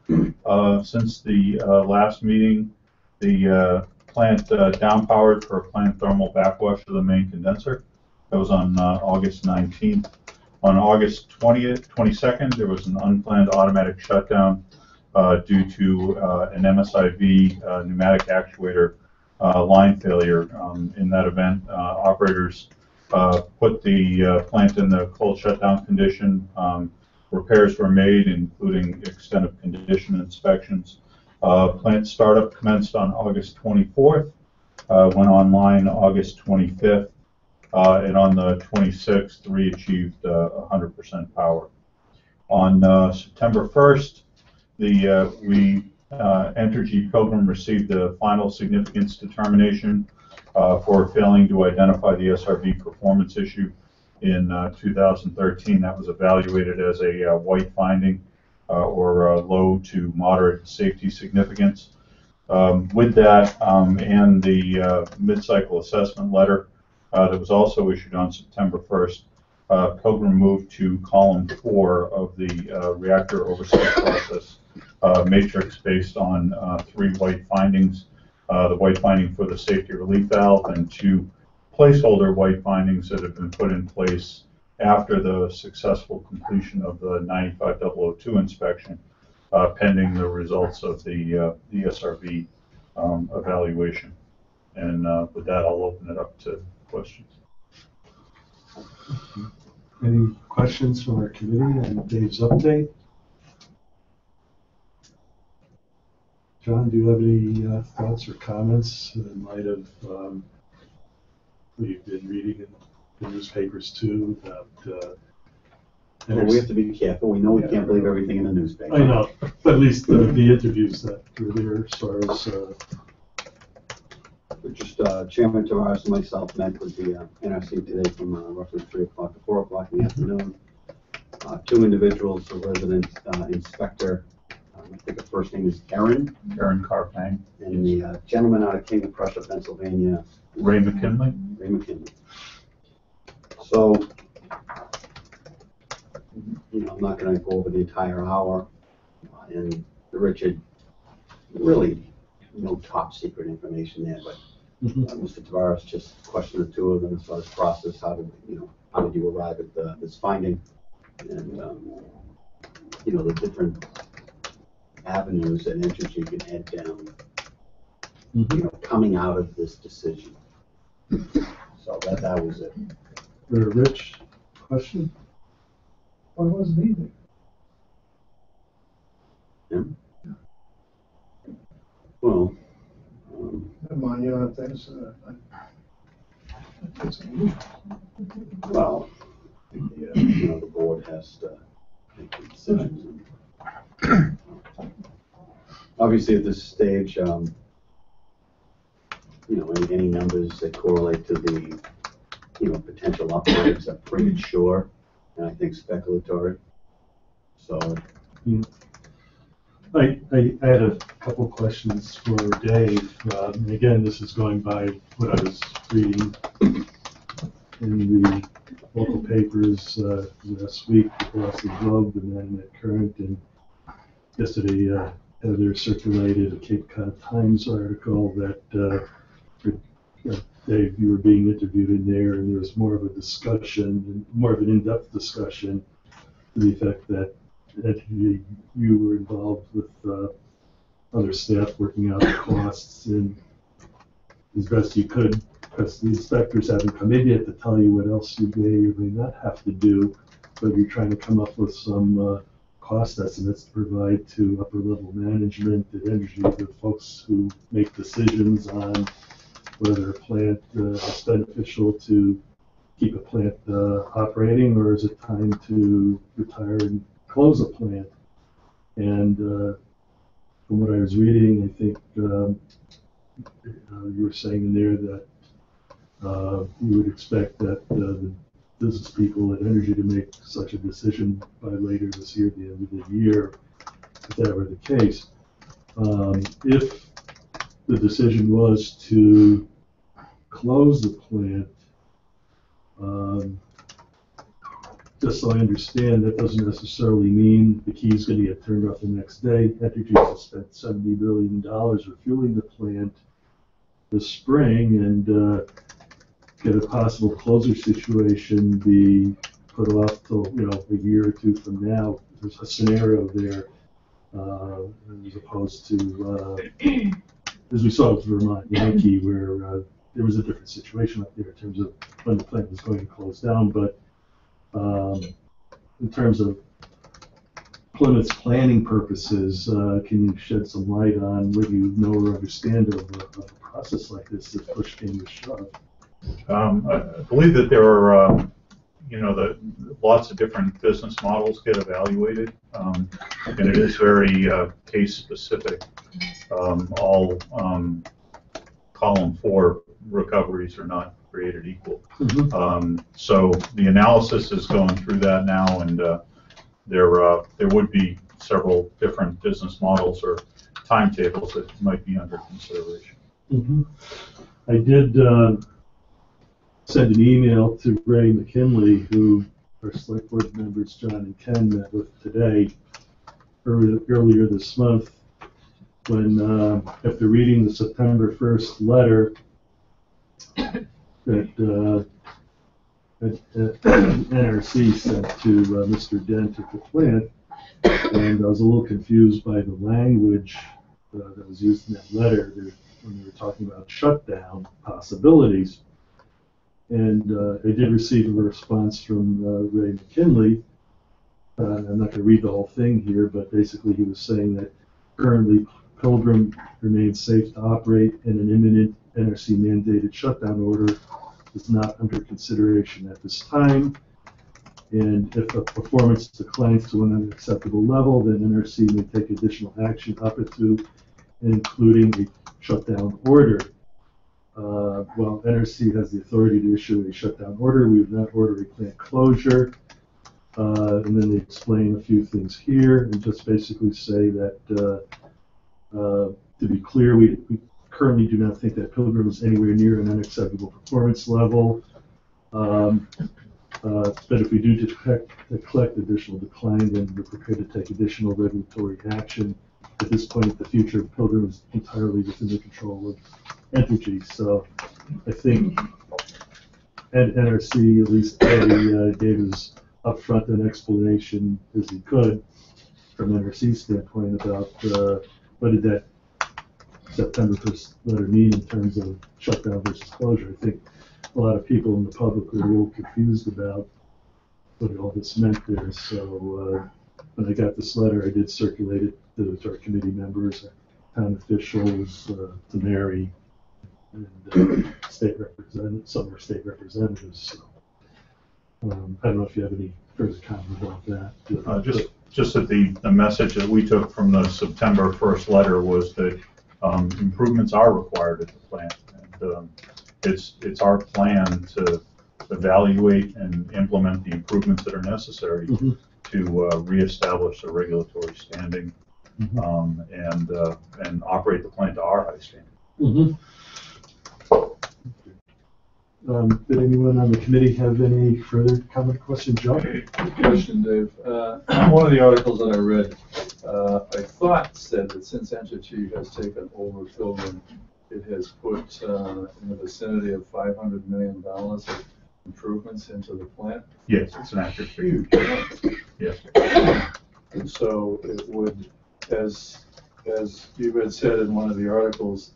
Since the last meeting, the plant down-powered for a planned thermal backwash of the main condenser. That was on August 19th. On August 22nd, there was an unplanned automatic shutdown due to an MSIV pneumatic actuator line failure. In that event, operators put the plant in the cold shutdown condition. Repairs were made, including extent of condition inspections. Plant startup commenced on August 24th, went online August 25th, and on the 26th, re-achieved 100% power. On September 1st, Entergy Pilgrim received the final significance determination for failing to identify the SRV performance issue in 2013. That was evaluated as a white finding or low to moderate safety significance. With that and the mid-cycle assessment letter that was also issued on September 1st, Pilgrim moved to column 4 of the reactor oversight process matrix based on 3 white findings. The white finding for the safety relief valve and 2 placeholder white findings that have been put in place after the successful completion of the 95002 inspection, pending the results of the SRV evaluation. And with that, I'll open it up to questions. Any questions from our committee on Dave's update? John, do you have any thoughts or comments in light of what you've been reading in the newspapers too about well, we have to be careful. We know we can't believe everything in the newspaper. I know, but at least the interviews that were there as far as Just Chairman Tavares and myself met with the NRC today from roughly 3 o'clock to 4 o'clock in the afternoon. 2 individuals, a resident inspector, I think the first name is Erin Carpang. And the gentleman out of King of Prussia, Pennsylvania, Ray McKinley. Ray McKinley. So, you know, I'm not going to go over the entire hour. And Richard, really no top secret information there, but Mr. Tavares just questioned the 2 of them as far as process. How did you arrive at this finding? And you know, the different avenues that Entergy can head down, you know, coming out of this decision. So that was it. Rich, question? Why wasn't he there? Yeah. Well, Never mind, you don't have to answer that. well, you know, the board has to make the decisions. Obviously, at this stage, you know, any numbers that correlate to the potential upgrades are premature and I think speculatory. So. I had a couple questions for Dave. And again, this is going by what I was reading in the local papers last week, the Boston Globe, and then at Current, and yesterday Heather circulated a Cape Cod Times article that Dave, you were being interviewed in there, and there was more of a discussion, more of an in-depth discussion to the effect that you were involved with other staff working out the costs and as best you could, because the inspectors haven't come in yet to tell you what else you may or may not have to do, but you're trying to come up with some cost estimates to provide to upper level management and energy, the folks who make decisions on whether a plant is beneficial to keep a plant operating, or is it time to retire and close a plant. And from what I was reading, I think you were saying in there that you would expect that the business people at Energy to make such a decision by later this year, at the end of the year, if that were the case. If the decision was to close the plant, just so I understand, that doesn't necessarily mean the key's going to get turned off the next day. Entergy has spent $70 billion refueling the plant this spring, and could a possible closure situation be put off till a year or two from now? There's a scenario there, as opposed to as we saw with Vermont Yankee, where there was a different situation up there in terms of when the plant was going to close down, but in terms of Plymouth's planning purposes, can you shed some light on what you know or understand of a process like this if push came to shove? I believe that there are, lots of different business models get evaluated, and it is very case specific. All column 4 recoveries are not created equal. So the analysis is going through that now, and there would be several different business models or timetables that might be under consideration. I did send an email to Ray McKinley, who our select board members John and Ken met with today, earlier this month, when after reading the September 1st letter that NRC sent to Mr. Dent at the plant, and I was a little confused by the language that was used in that letter when they were talking about shutdown possibilities. And I did receive a response from Ray McKinley. I'm not going to read the whole thing here, but basically he was saying that currently Pilgrim remains safe to operate, and an imminent NRC mandated shutdown order is not under consideration at this time. And if the performance declines to an unacceptable level, then NRC may take additional action up to and including a shutdown order. Well, NRC has the authority to issue a shutdown order. We would not order a plant closure. And then they explain a few things here and just basically say that, to be clear, we currently do not think that Pilgrim is anywhere near an unacceptable performance level. But if we do detect additional decline, then we're prepared to take additional regulatory action. At this point, the future of Pilgrim is entirely within the control of Entergy. So I think NRC, at least gave us upfront an explanation as he could from NRC's standpoint about what did that September 1st letter mean in terms of shutdown versus closure. I think a lot of people in the public were a little confused about what all this meant there. So when I got this letter, I did circulate it to our committee members, town officials, to Mary, and state representatives, some of our state representatives. So, I don't know if you have any further comment about that. Just that the message that we took from the September 1st letter was that improvements are required at the plant. And, it's our plan to evaluate and implement the improvements that are necessary to reestablish a regulatory standing and operate the plant to our high standard. Did anyone on the committee have any further comment, question? Joe? Question, Dave. One of the articles that I read, I thought said that since Entergy has taken over Pilgrim, it has put in the vicinity of $500 million of improvements into the plant. Yes, it's an accurate figure. Yes. And so it would, as you had said in one of the articles,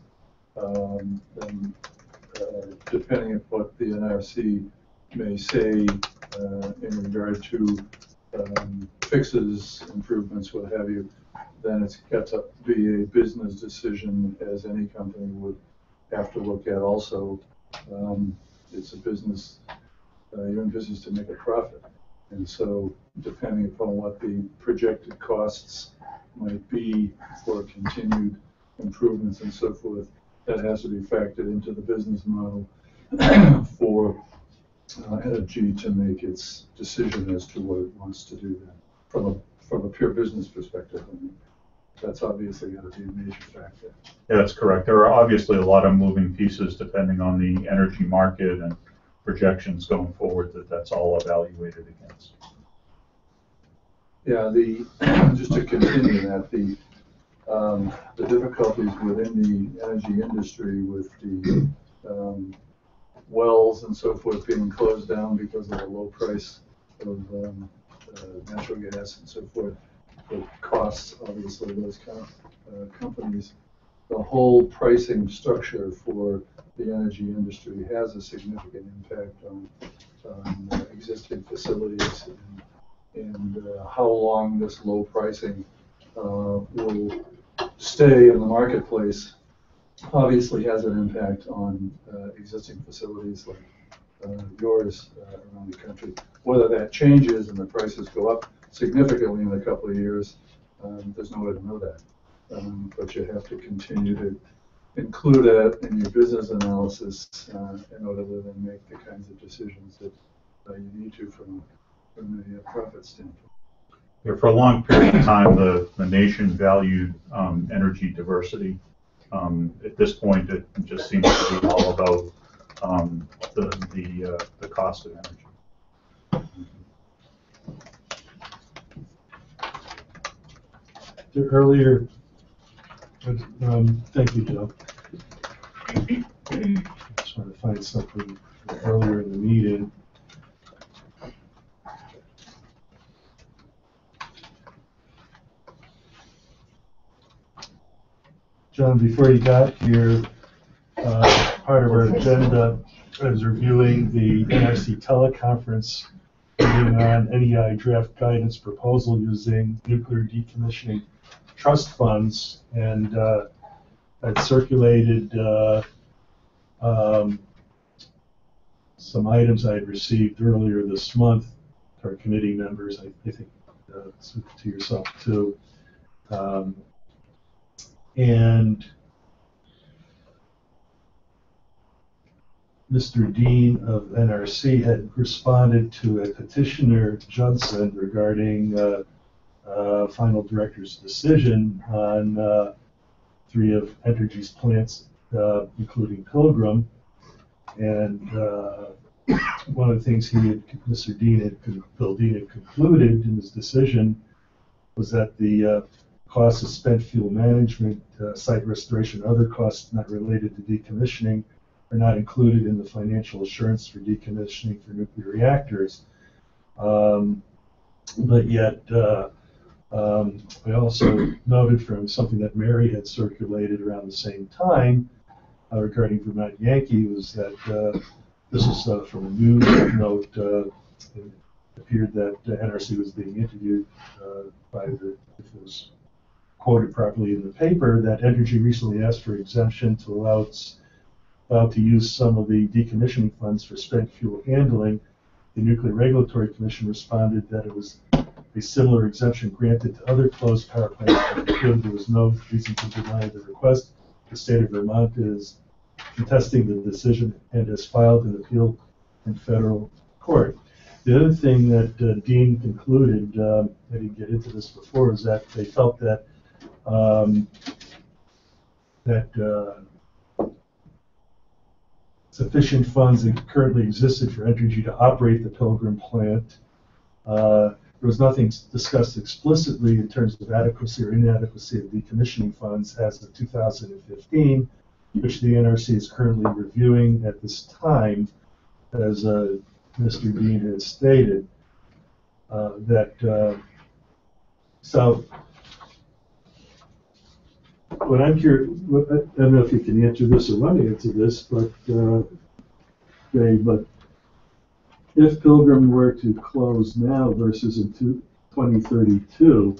depending on what the NRC may say in regard to fixes, improvements, what have you, then it's got to be a business decision, as any company would have to look at also. It's a business, you're in business to make a profit. And so depending upon what the projected costs might be for continued improvements and so forth, that has to be factored into the business model for Energy to make its decision as to what it wants to do then. From a pure business perspective, I mean, that's obviously going to be a major factor. Yeah, that's correct. There are obviously a lot of moving pieces depending on the energy market and projections going forward that's all evaluated against. Yeah, just to continue that, the difficulties within the energy industry with the wells and so forth being closed down because of the low price of natural gas and so forth, the costs, obviously, those kind of companies. The whole pricing structure for the energy industry has a significant impact on existing facilities and how long this low pricing will stay in the marketplace obviously has an impact on existing facilities like yours around the country. Whether that changes and the prices go up significantly in a couple of years, there's no way to know that. But you have to continue to include that in your business analysis in order to then make the kinds of decisions that you need to from a profit standpoint. Yeah, for a long period of time, the nation valued energy diversity. At this point, it just seems to be all about the cost of energy. Earlier, thank you, Joe. Just want to find something earlier in the meeting. John, before you got here, part of our agenda is reviewing the NRC teleconference meeting on NEI draft guidance proposal using nuclear decommissioning trust funds, and I'd circulated some items I had received earlier this month to our committee members. I think to yourself too. And Mr. Dean of NRC had responded to a petitioner, Judson, regarding final director's decision on 3 of Entergy's plants, including Pilgrim. And one of the things Bill Dean had concluded in his decision was that the costs of spent fuel management, site restoration, and other costs not related to decommissioning are not included in the financial assurance for decommissioning for nuclear reactors. But yet, I also noted from something that Mary had circulated around the same time regarding Vermont Yankee was that this was from a news note. It appeared that NRC was being interviewed by if it was quoted properly in the paper, that Entergy recently asked for exemption to allow to use some of the decommissioning funds for spent fuel handling. The Nuclear Regulatory Commission responded that it was a similar exemption granted to other closed power plants, but there was no reason to deny the request. The state of Vermont is contesting the decision and has filed an appeal in federal court. The other thing that Dean concluded, I didn't get into this before, is that they felt that sufficient funds that currently existed for Entergy to operate the Pilgrim plant. There was nothing discussed explicitly in terms of adequacy or inadequacy of decommissioning funds as of 2015, which the NRC is currently reviewing at this time, as Mr. Dean has stated. So what I'm curious, I don't know if you can answer this or want to answer this, but if Pilgrim were to close now versus in 2032,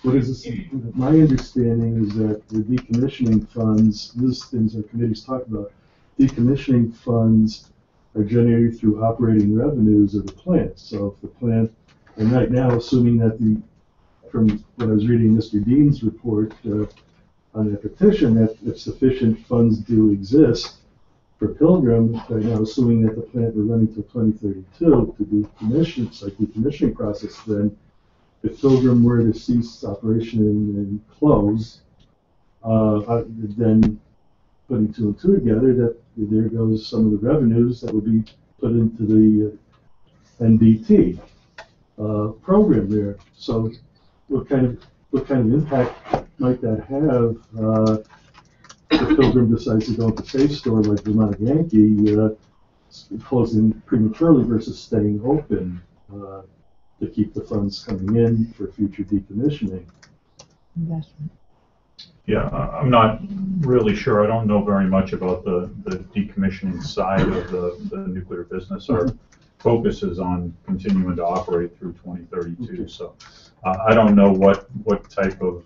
what is this? My understanding is that the decommissioning funds, these things our committee's talked about, decommissioning funds are generated through operating revenues of the plant. So if the plant, and right now, assuming that from what I was reading Mr. Dean's report on the petition, that if sufficient funds do exist for Pilgrim, right now, assuming that the plant will run until 2032 to decommission, it's like decommissioning process, then if Pilgrim were to cease operation and close, then putting two and two together, that there goes some of the revenues that would be put into the NDT program there. So what kind of impact might that have if Pilgrim decides to go into safe store like Vermont Yankee, closing prematurely versus staying open to keep the funds coming in for future decommissioning? Investment. Yeah, I'm not really sure. I don't know very much about the decommissioning side of the nuclear business. Our focus is on continuing to operate through 2032. Okay. So I don't know what type of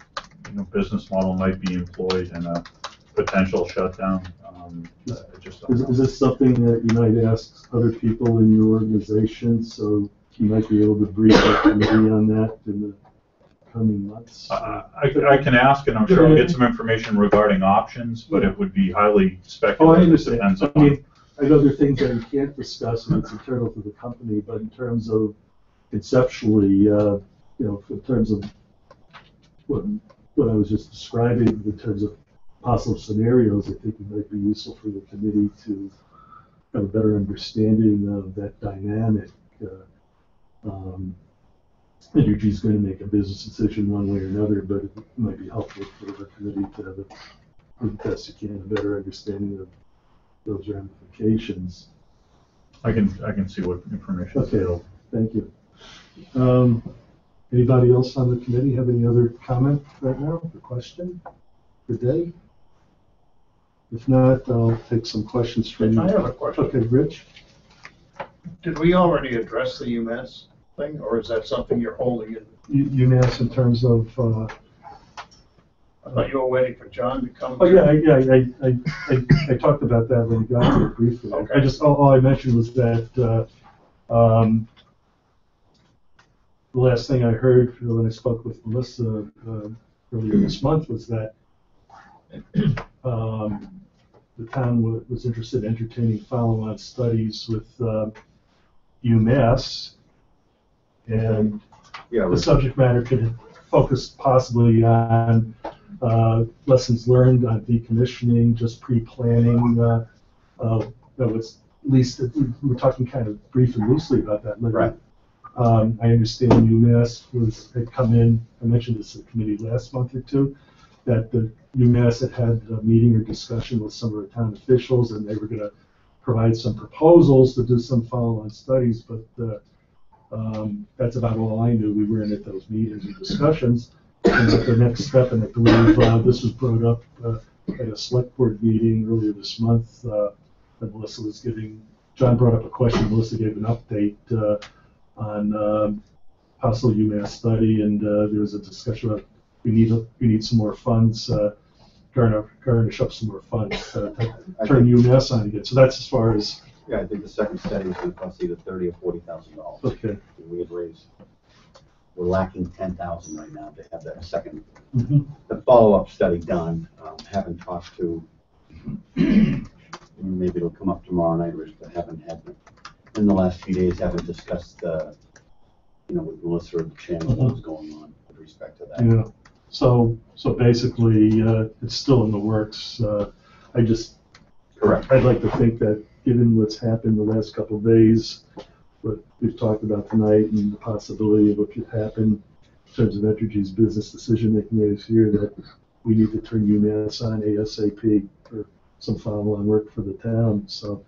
business model might be employed in a potential shutdown. Is this something that you might ask other people in your organization, so you might be able to brief the committee on that in the coming months? I can ask, and I'm sure I'll get some information regarding options, but it would be highly speculative. Oh, I understand. Depends I mean, I know there are things that you can't discuss and it's internal to the company, but in terms of conceptually, in terms of what I was just describing, in terms of possible scenarios, I think it might be useful for the committee to have a better understanding of that dynamic. Entergy is going to make a business decision one way or another, but it might be helpful for the committee to have the best you can, a better understanding of those ramifications. I can see what information. Okay, thank you. Anybody else on the committee have any other comment right now, or question for Dave? If not, I'll take some questions from you. I have a question. Okay, Rich? Did we already address the UMass thing, or is that something you're holding in? UMass in terms of... I thought you were waiting for John to come. Oh, yeah, I talked about that when he got here briefly. Okay. All I mentioned was that the last thing I heard when I spoke with Melissa earlier this month was that the town was interested in entertaining follow-on studies with UMass, and the subject matter could focus possibly on lessons learned on decommissioning, just pre-planning. That was at least we were talking kind of briefly and loosely about that later. Right. I understand UMass had come in. I mentioned this at the committee last month or two, that the UMass had a meeting or discussion with some of the town officials, and they were going to provide some proposals to do some follow-on studies. But that's about all I knew. We weren't at those meetings and discussions. And at the next step, and I believe this was brought up at a select board meeting earlier this month, that Melissa was giving. John brought up a question. Melissa gave an update on possible UMass study, and there was a discussion about we need some more funds, garnish up some more funds to turn UMass on again. So that's as far as. Yeah, I think the second study is going to cost either $30,000 or $40,000. Okay. We had raised. We're lacking $10,000 right now to have that second, the follow-up study done. Haven't talked to maybe it'll come up tomorrow night, Rich, but in the last few days, haven't discussed, with Melissa or the channel what's going on with respect to that. Yeah, so basically, it's still in the works. Correct. I'd like to think that, given what's happened the last couple of days, what we've talked about tonight, and the possibility of what could happen in terms of Entergy's business decision-making this year, that we need to turn UMass on ASAP for some follow-on work for the town. So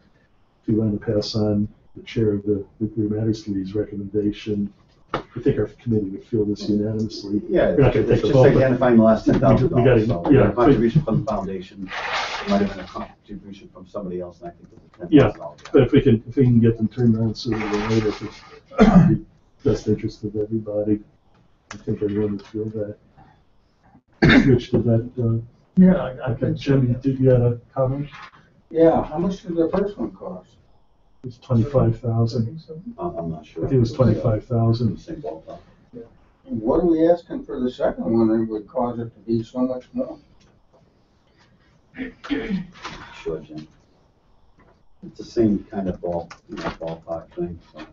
if you want to pass on the chair of the Nuclear Matters Committee's recommendation, I think our committee would feel this unanimously. Yeah, We're not gonna it's take a just vote, but identifying the last $10,000. we gotta- So, yeah. a contribution from the foundation, it might have been a contribution from somebody else, and I think it's a Yeah, $10,000. but if we can get them turned around sooner than later, if it's in the best interest of everybody, I think everyone would feel that. Rich, did that, Yeah, I okay, think so. Jim, did you have a comment? Yeah, how much did the first one cost? It was 25,000. I'm not I sure. think it was 25,000. Same ballpark. What are we asking for the second one that would cause it to be so much more? Sure, Jim. It's the same kind of ballpark thing, so.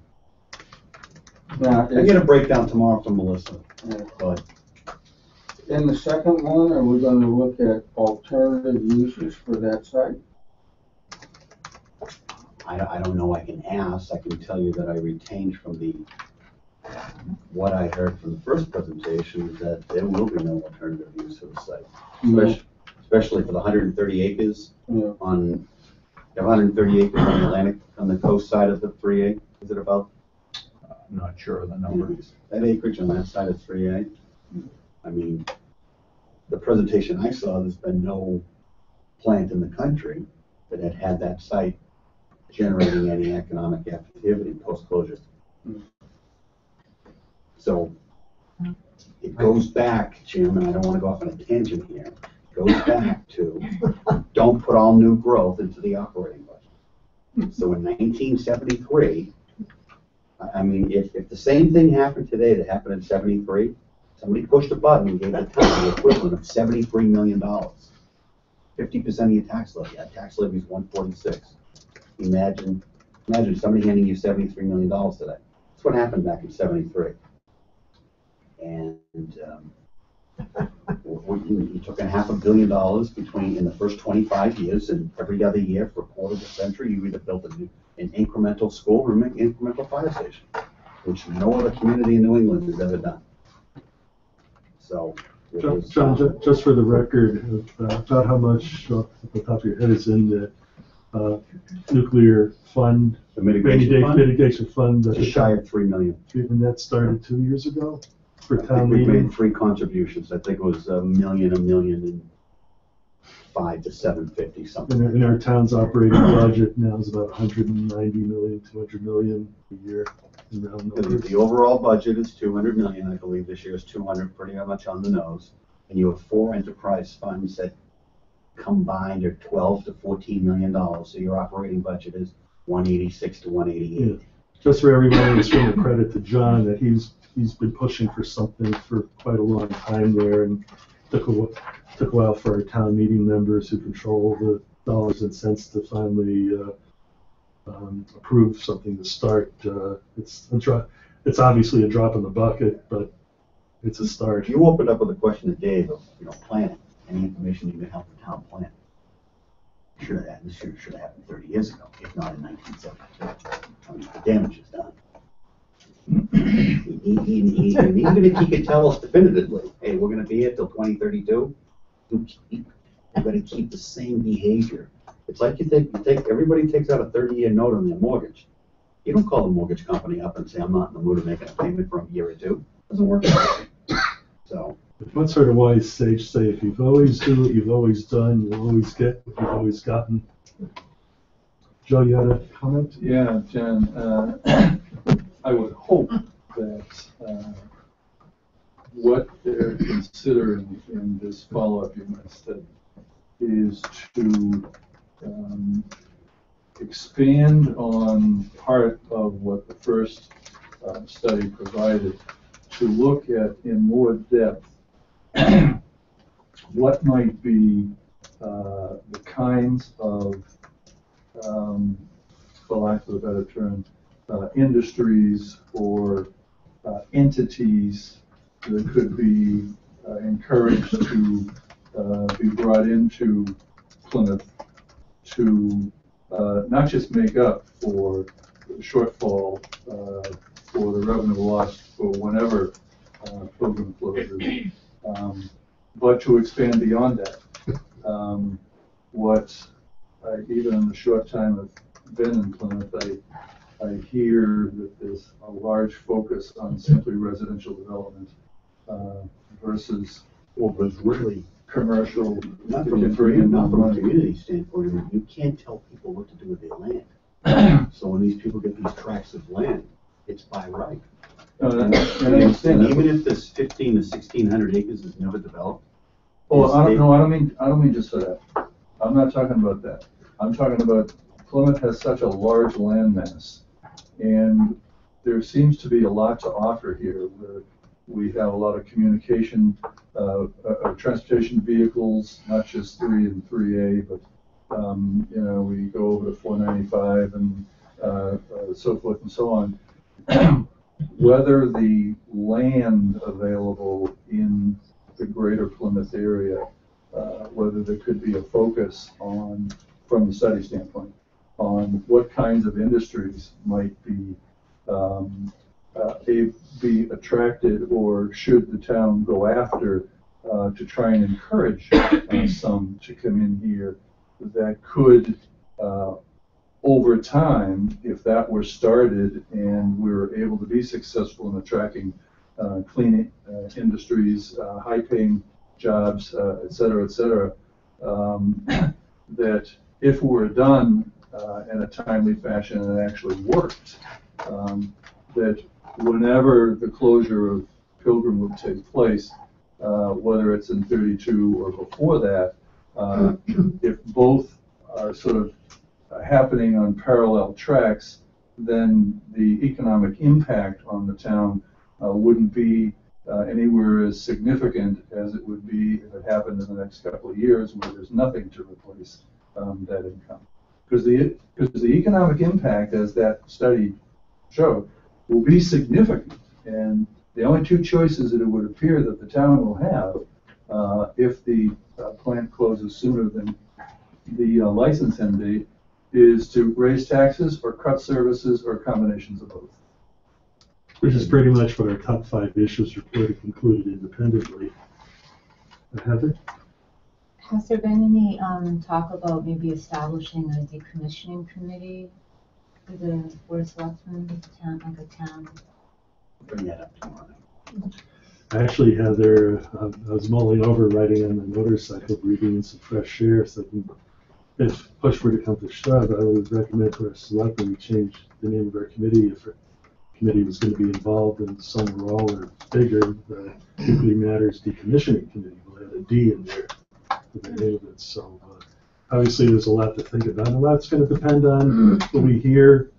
Now, I get a breakdown tomorrow from Melissa, but in the second one, are we gonna look at alternative uses for that site? I don't know, I can ask, I can tell you that I retained from what I heard from the first presentation, is that there will be no alternative use of the site. Especially for the 130 acres Yeah. on, 130 acres on the Atlantic, on the coast side of the 3A, is it about? I'm not sure of the numbers. That acreage on that side of 3A, I mean, the presentation I saw, there's been no plant in the country that had that site generating any economic activity post-closure. So it goes back, Jim, and I don't want to go off on a tangent here, it goes back to, don't put all new growth into the operating budget. So in 1973, I mean, if the same thing happened today that happened in 73, somebody pushed a button and gave the town the equivalent of $73 million. 50% of your tax levy, that tax levy is 146. Imagine somebody handing you $73 million today. That's what happened back in 73. And we took $500 million in the first 25 years, and every other year for a quarter of a century, you either built an incremental school or an incremental fire station, which no other community in New England has ever done. So, John, just for the record, about how much, off the top of your head, is in the nuclear fund? The mitigation fund? Fund. Just shy of $3 million. And that started 2 years ago for I town think we meeting? made 3 contributions. I think it was $1 million, and 5 to 750 something. And our town's operating budget now is about 190 million, 200 million a year in round numbers. The overall budget is 200 million. I believe this year is 200, pretty much on the nose. And you have 4 enterprise funds that combined are 12 to 14 million dollars. So your operating budget is 186 to 188. Yeah. Just for everybody, let's give a credit to John that he's been pushing for something for quite a long time there, and took a while for our town meeting members who control the dollars and cents to finally approve something to start. It's obviously a drop in the bucket, but it's a start. You opened up with a question to Dave of, planning, any information you can help the town plan. This should have happened 30 years ago, if not in 1972. I mean, the damage is done. And even if he could tell us definitively, hey, we're gonna be here till 2032, we're gonna keep the same behavior. It's like everybody takes out a 30-year note on their mortgage. You don't call the mortgage company up and say, I'm not in the mood of making a payment for a year or two. It doesn't work that way. So. What's sort of wise sage say, if you've always do what you've always done, you'll always get what you've always gotten. Joe, you had a comment? Yeah, Jen, I would hope that what they're considering in this follow-up unit study is to expand on part of what the first study provided, to look at in more depth what might be the kinds of for lack of a better term, industries or entities that could be encouraged to be brought into Plymouth to not just make up for the shortfall for the revenue lost for whenever Pilgrim closes, but to expand beyond that. Even in the short time I've been in Plymouth, I hear that there's a large focus on simply residential development versus Well, but really, commercial. not that from a can bring in more money. community standpoint, I mean, you can't tell people what to do with their land. So when these people get these tracts of land, it's by right. And I understand that. Even if this 15 to 1,600 acres is never developed. Well, I don't mean just for that. I'm not talking about that. I'm talking about Plymouth has such a large land mass, and there seems to be a lot to offer here, where we have a lot of communication, transportation vehicles, not just 3 and 3A, but we go over to 495 and so forth and so on. Whether the land available in the greater Plymouth area, whether there could be a focus on, from the study standpoint, on what kinds of industries might be attracted, or should the town go after to try and encourage some to come in here that could, over time, if that were started and we were able to be successful in attracting clean industries, high-paying jobs, et cetera, that if it were done in a timely fashion and it actually worked, that whenever the closure of Pilgrim would take place, whether it's in 32 or before that, if both are sort of happening on parallel tracks, then the economic impact on the town wouldn't be anywhere as significant as it would be if it happened in the next couple of years, where there's nothing to replace that income. Because the economic impact, as that study showed, will be significant. And the only two choices that it would appear that the town will have if the plant closes sooner than the license end date is to raise taxes or cut services or combinations of both. Which is pretty much what our top 5 issues report concluded independently. Heather? Has there been any talk about maybe establishing a decommissioning committee for the Board of Selectmen, like a town? Bring that up tomorrow. Actually, Heather, I was mulling over riding on my motorcycle, breathing in some fresh air, so if push were to come to shove, I would recommend to our selectmen we change the name of our committee if our committee was going to be involved in some role or bigger. The Nuclear Matters Decommissioning Committee will have a D in there for the name of it. So obviously there's a lot to think about. And a lot's going to depend on what we hear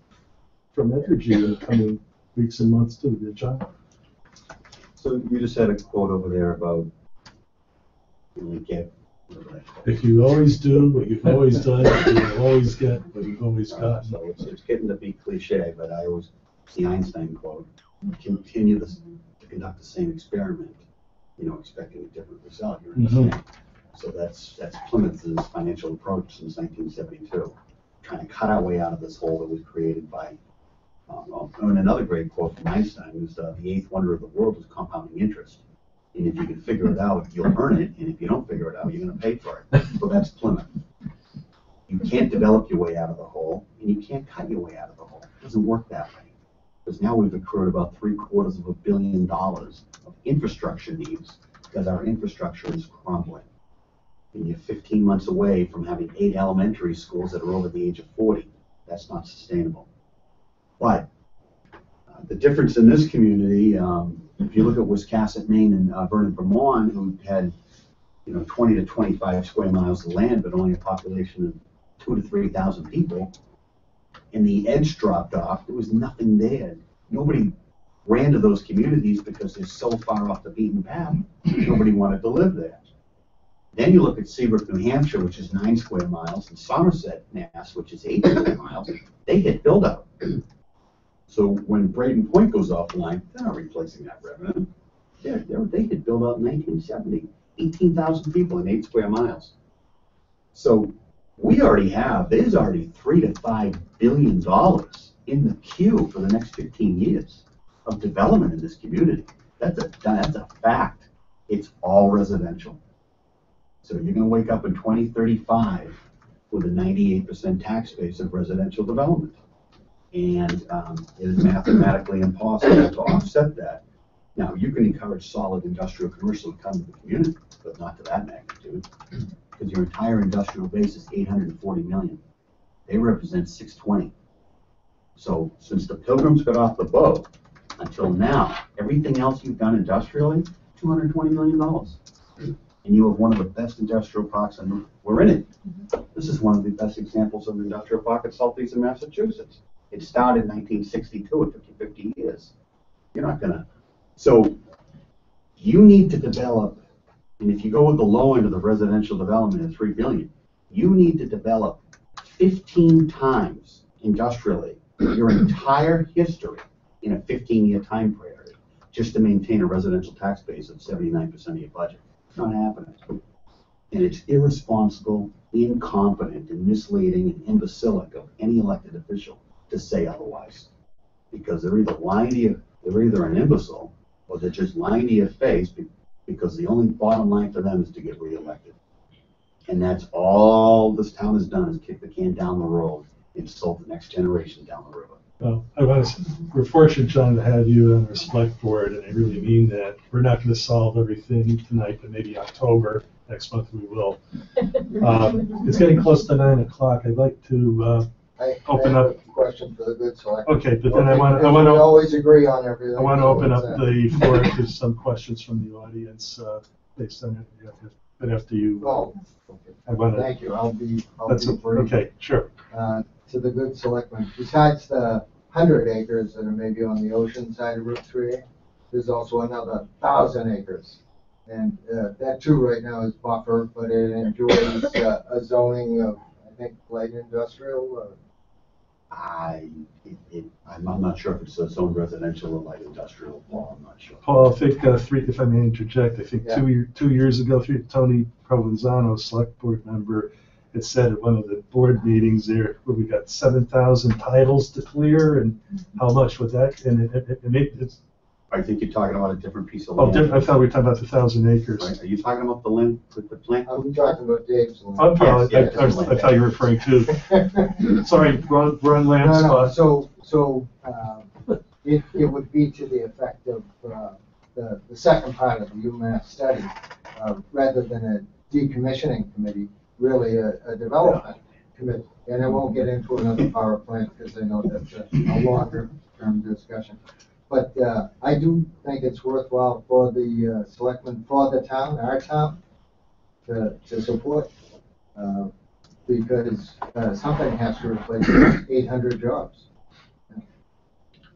from Energy in the coming weeks and months too. Good job. So you just had a quote over there about if you always do what you've always done, you'll always get what you've always got. So it's getting to be cliche, but I always, the Einstein quote, continue to conduct the same experiment, expecting a different result. You're in the same. So that's Plymouth's financial approach since 1972, trying to cut our way out of this hole that was created by, and another great quote from Einstein was, the 8th wonder of the world is compounding interest. And if you can figure it out, you'll earn it, and if you don't figure it out, you're going to pay for it. So that's Plymouth. You can't develop your way out of the hole, and you can't cut your way out of the hole. It doesn't work that way. Because now we've accrued about $750 million of infrastructure needs because our infrastructure is crumbling. And you're 15 months away from having 8 elementary schools that are over the age of 40. That's not sustainable. But the difference in this community, if you look at Wiscasset, Maine, and Vernon, Vermont, who had 20 to 25 square miles of land, but only a population of 2,000 to 3,000 people, and the edge dropped off, there was nothing there. Nobody ran to those communities because they're so far off the beaten path. Nobody wanted to live there. Then you look at Seabrook, New Hampshire, which is 9 square miles, and Somerset, Mass, which is 8 square miles. They hit build out. So when Braden Point goes offline, they're not replacing that revenue. They hit build out in 1970, 18,000 people in 8 square miles. So we already have, there's already $3 to $5 billion in the queue for the next 15 years of development in this community. That's a fact. It's all residential. So you're gonna wake up in 2035 with a 98% tax base of residential development. And it is mathematically impossible to offset that. Now, you can encourage solid industrial commercial to come to the community, but not to that magnitude, because your entire industrial base is 840 million. They represent 620. So since the Pilgrims got off the boat until now, everything else you've done industrially, $220 million. And you have one of the best industrial parks, and we're in it. This is one of the best examples of industrial park in southeastern Massachusetts. It started in 1962, it took you 50 years. You're not gonna, so you need to develop, and if you go with the low end of the residential development at $3 billion, you need to develop 15 times industrially your entire history in a 15-year time period just to maintain a residential tax base of 79% of your budget. It's not happening. And it's irresponsible, incompetent, and misleading, and imbecilic of any elected official to say otherwise. Because they're either lying to you, they're either an imbecile, or they're just lying to your face because the only bottom line for them is to get reelected. And that's all this town has done, is kick the can down the road and sold the next generation down the river. Well, we're fortunate, John, to have you on our select board, and I really mean that. We're not going to solve everything tonight, but maybe October, next month we will. It's getting close to 9 o'clock. I'd like to open up. A question for the good select. Okay, but then I want to. We always agree on everything. I want to open up the floor to some questions from the audience based on it. But after you. Oh, okay. Thank you. I'll be brief. Okay, sure. To the good selectmen, besides the 100 acres that are maybe on the ocean side of Route 3, there's also another 1,000 acres. And that too right now is buffer, but it enjoys a zoning of, I think, light industrial. I'm not sure if it's a zone residential or light industrial, Paul, I'm not sure. Paul, I think if I may interject, I think 2 years ago, Tony Provenzano, select board member, it said at one of the board meetings there, where we got 7,000 titles to clear, and how much would that, and it's. I think you're talking about a different piece of Oh, land. I thought we were talking about the 1,000 acres. Right. Are you talking about the land with the plant? I'm talking about Dave's land. Oh, Yes, I thought you were referring to, sorry, wrong land spot. So it would be to the effect of the second part of the UMass study, rather than a decommissioning committee, really a development committee. And I won't get into another power plant because I know that's a longer term discussion. But I do think it's worthwhile for the selectmen, for the town, our town, to support, because something has to replace 800 jobs.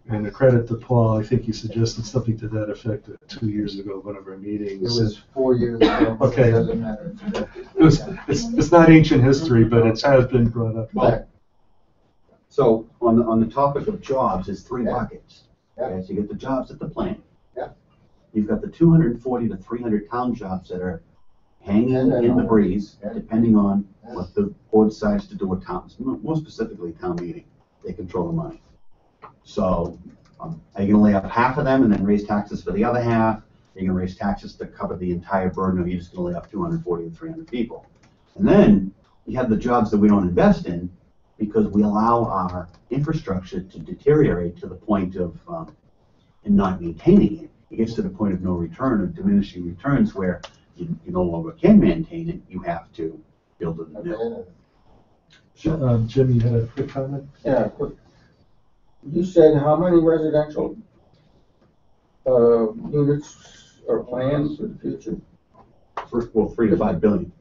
And the credit to Paul, I think he suggested something to that effect 2 years ago, one of our meetings. It was 4 years ago. Okay. It doesn't matter. It's not ancient history, but it has been brought up. Well, so on the topic of jobs, there's 3 buckets. Yeah. Okay, so you get the jobs at the plant. Yeah. You've got the 240 to 300 town jobs that are hanging in the breeze, depending on what the board decides to do with towns, more specifically town meeting. They control the money. So are you going to lay up half of them and then raise taxes for the other half? Are you going to raise taxes to cover the entire burden, or are you just going to lay up 240 to 300 people? And then you have the jobs that we don't invest in because we allow our infrastructure to deteriorate to the point of and not maintaining it. It gets to the point of no return, of diminishing returns, where you no longer can maintain it. You have to build it anew. Jim, you had a quick comment? Yeah, quick. You said how many residential units are planned for the future? Well, $3 to $5 billion.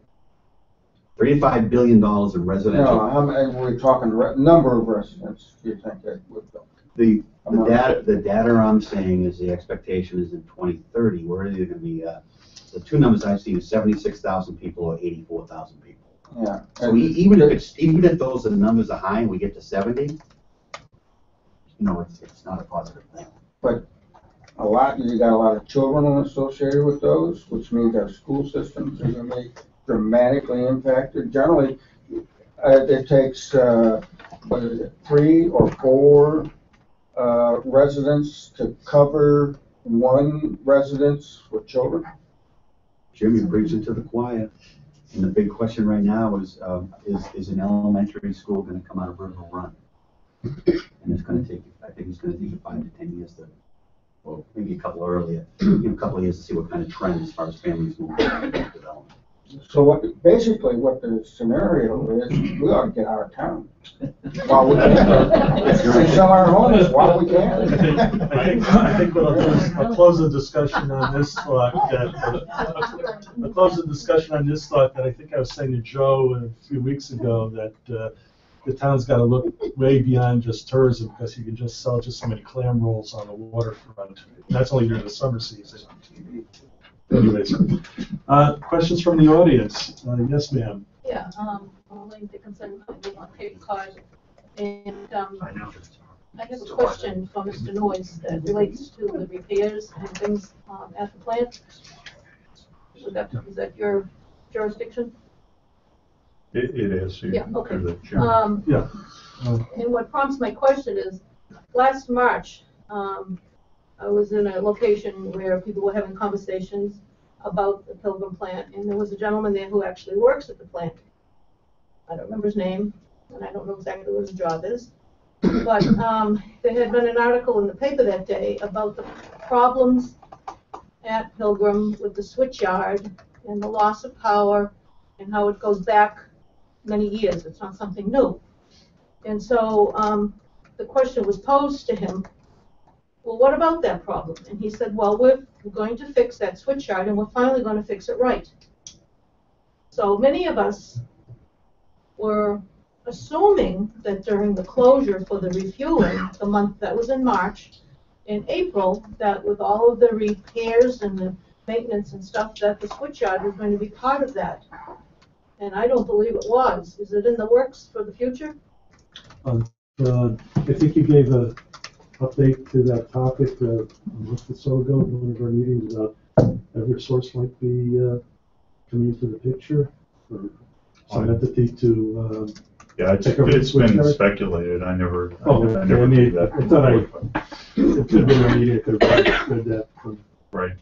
$3 to $5 billion in residential. No, how many, we're talking number of residents, do you think that would go? The data I'm saying is the expectation is in 2030, we're either going to be The two numbers I've seen is 76,000 people or 84,000 people. Yeah. So even if those numbers are high and we get to 70, it's not a positive thing. But you got a lot of children associated with those, which means our school systems are gonna be dramatically impacted. Generally, it takes, 3 or 4 residents to cover one residence for children. Jimmy brings it to the choir. And the big question right now is an elementary school gonna come out of River Run? And I think it's gonna take you 5 to 10 years well, maybe a couple earlier, a couple of years to see what kind of trend as far as families move into development. So basically what the scenario is, we ought to get out of town while we can. Sell our homes while we can. I think I'll close the discussion on this thought that I think I was saying to Joe a few weeks ago that the town's got to look way beyond just tourism, because you can just sell just so many clam rolls on the waterfront. And that's only during the summer season. Anyways, questions from the audience? Yes, ma'am. Yeah, Elaine Dickinson, I live on Cape Cod, and I have a question for Mr. Noyes that relates to the repairs and things at the plant. Is that your jurisdiction? It is. Yeah, okay. Yeah. And what prompts my question is, last March, I was in a location where people were having conversations about the Pilgrim plant, and there was a gentleman there who actually works at the plant. I don't remember his name, and I don't know exactly what his job is. But there had been an article in the paper that day about the problems at Pilgrim with the switchyard and the loss of power and how it goes back many years. It's not something new. And so the question was posed to him, well, what about that problem? And he said, well, we're going to fix that switchyard, and we're finally going to fix it right. So many of us were assuming that during the closure for the refueling, the month that was in March, in April, that with all of the repairs and the maintenance and stuff, that the switchyard was going to be part of that. And I don't believe it was. Is it in the works for the future? I think you gave an update to that topic a month or so ago in one of our meetings about Eversource might be coming into the picture, or some entity to yeah, it's been speculated. I never did that. I thought it could have been a meeting. It could have been that. Right.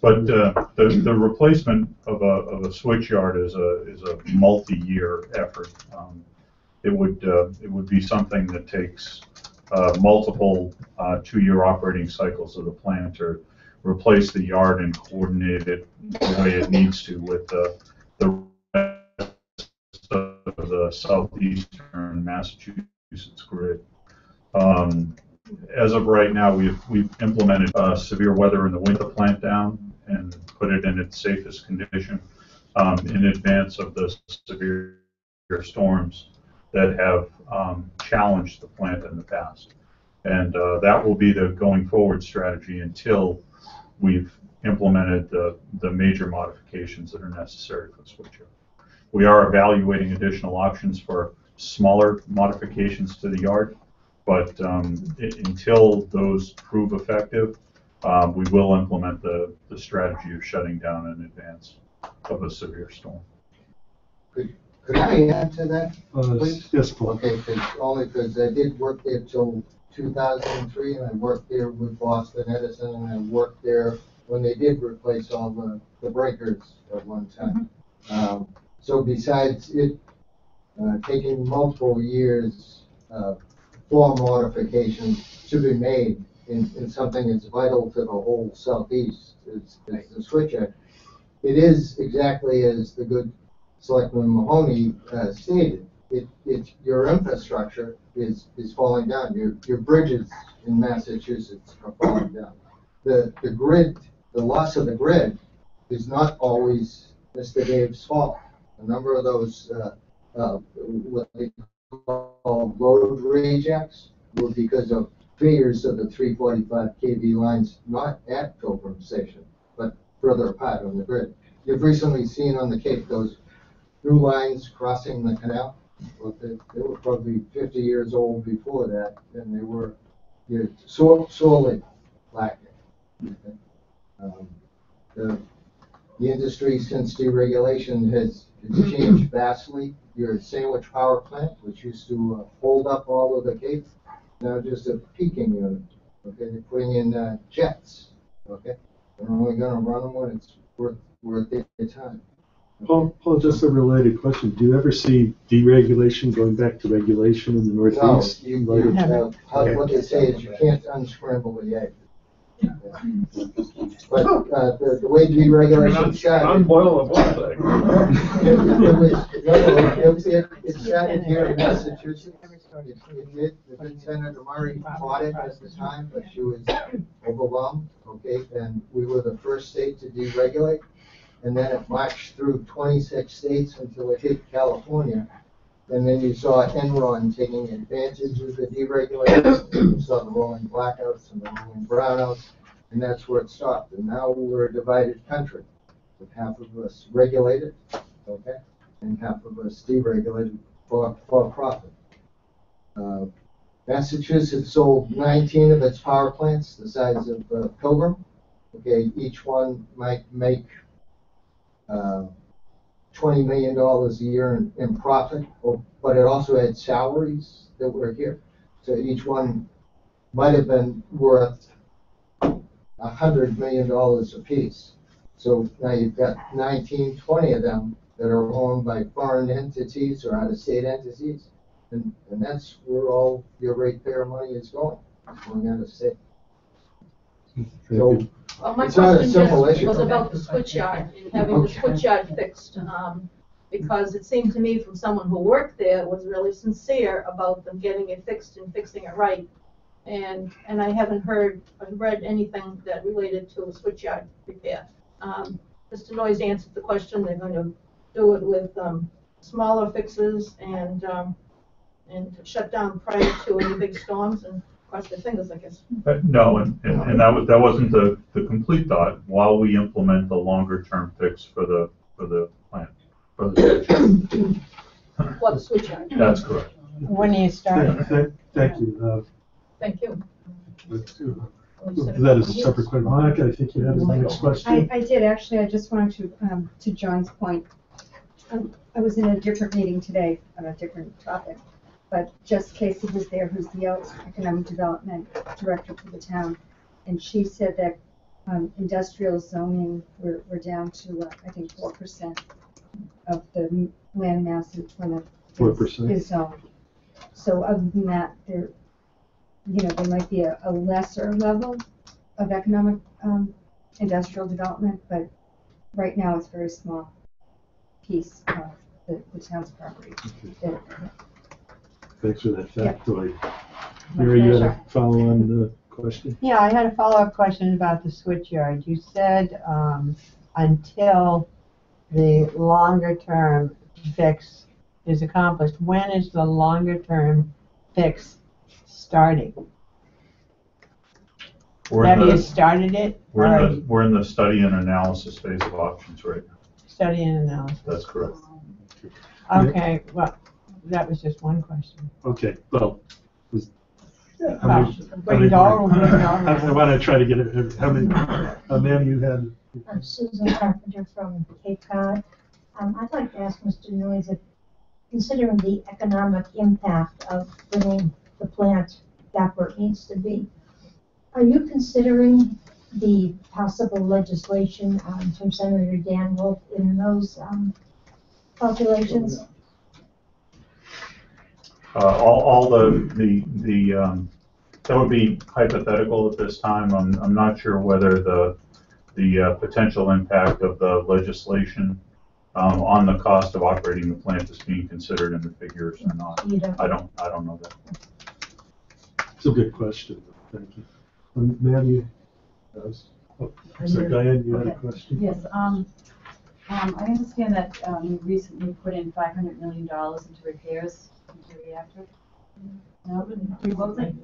But the replacement of a switchyard is a multi-year effort. It would be something that takes multiple 2-year operating cycles of the plant to replace the yard and coordinate it the way it needs to with the rest of the southeastern Massachusetts grid. As of right now, we've implemented severe weather in the winter plant down and put it in its safest condition in advance of the severe storms that have challenged the plant in the past. And that will be the going forward strategy until we've implemented the major modifications that are necessary for the switcher. We are evaluating additional options for smaller modifications to the yard, but until those prove effective, we will implement the strategy of shutting down in advance of a severe storm. Could I add to that, please? Yes, Paul. Okay, only because I did work there till 2003, and I worked there with Boston Edison, and I worked there when they did replace all the breakers at one time. So besides it taking multiple years for modifications to be made in something that's vital to the whole southeast, is the switcher. It is exactly as the good Selectman Mahoney stated. It's your infrastructure is falling down. Your bridges in Massachusetts are falling down. The grid, the loss of the grid, is not always Mr. Dave's fault. A number of those what they call load rejects were because of failures of the 345 kV lines, not at Pilgrim Station, but further apart on the grid. You've recently seen on the Cape those new lines crossing the canal. Well, they were probably 50 years old before that, and they were sorely lacking. Okay? The industry since deregulation has changed vastly. Your sandwich power plant, which used to hold up all of the Cape, now just a peaking unit. Okay, they're putting in jets. Okay, they're only going to run them when it's worth their time. Paul, just a related question. Do you ever see deregulation going back to regulation in the Northeast? No, what they say is you can't unscramble the egg. But the way deregulation started, Unboil the whole it started here in Massachusetts. It did. The Senator Murray fought it at the time, but she was overwhelmed. Okay, and we were the first state to deregulate, and then it marched through 26 states until it hit California. And then you saw Enron taking advantage of the deregulation. You saw the rolling blackouts and the rolling brownouts, and that's where it stopped. And now we're a divided country, with half of us regulated, okay, and half of us deregulated for profit. Massachusetts sold 19 of its power plants, the size of Pilgrim. Okay, each one might make $20 million a year in profit, but it also had salaries that were here. So each one might have been worth $100 million apiece. So now you've got 19, 20 of them that are owned by foreign entities or out-of-state entities. And that's where all your ratepayer money is going. It's going out of state. So My it's not a question simple just issue. was about the switchyard and having the switchyard fixed. Because it seemed to me from someone who worked there was really sincere about them getting it fixed and fixing it right. And I haven't read anything that related to a switchyard repair. Mr. Noyes answered the question. They're going to do it with smaller fixes and shut down prior to any big storms and cross their fingers, I guess. No, and that wasn't the complete thought. While we implement the longer term fix for the plant, for the switchyard. For the switchyard. That's correct. When do you start? Thank you. Thank you. That is a separate question. Monica, I think you had the next question. I did, actually. I just wanted to John's point. I was in a different meeting today on a different topic, but Jess Casey was there, who's the economic development director for the town, and she said that industrial zoning, we're down to, I think, 4% of the land mass in Plymouth is zoned. So other than that, there might be a lesser level of economic industrial development, but right now it's a very small piece of the town's property. Okay. Thanks for that factoid. My Mary, you had pleasure. a follow-on question? Yeah, I had a follow-up question about the switchyard. You said until the longer-term fix is accomplished. When is the longer-term fix starting? Have you started it? We're in the study and analysis phase of options right now. Study and analysis. That's correct. Okay, well, that was just one question. Okay, well, I want to try to get it. How many, ma'am, you had? I'm Susan Carpenter from Cape Cod. I'd like to ask Mr. Noyes if, considering the economic impact of bringing the plant back where it needs to be, are you considering the possible legislation from Senator Dan Wolf in those calculations? All the that would be hypothetical at this time. I'm not sure whether the potential impact of the legislation on the cost of operating the plant is being considered in the figures or not. I don't know that. It's a good question. Thank you. Ma'am, you. Diane, you had a question? Yes. I understand that you recently put in $500 million into repairs into the reactor. No, what was it?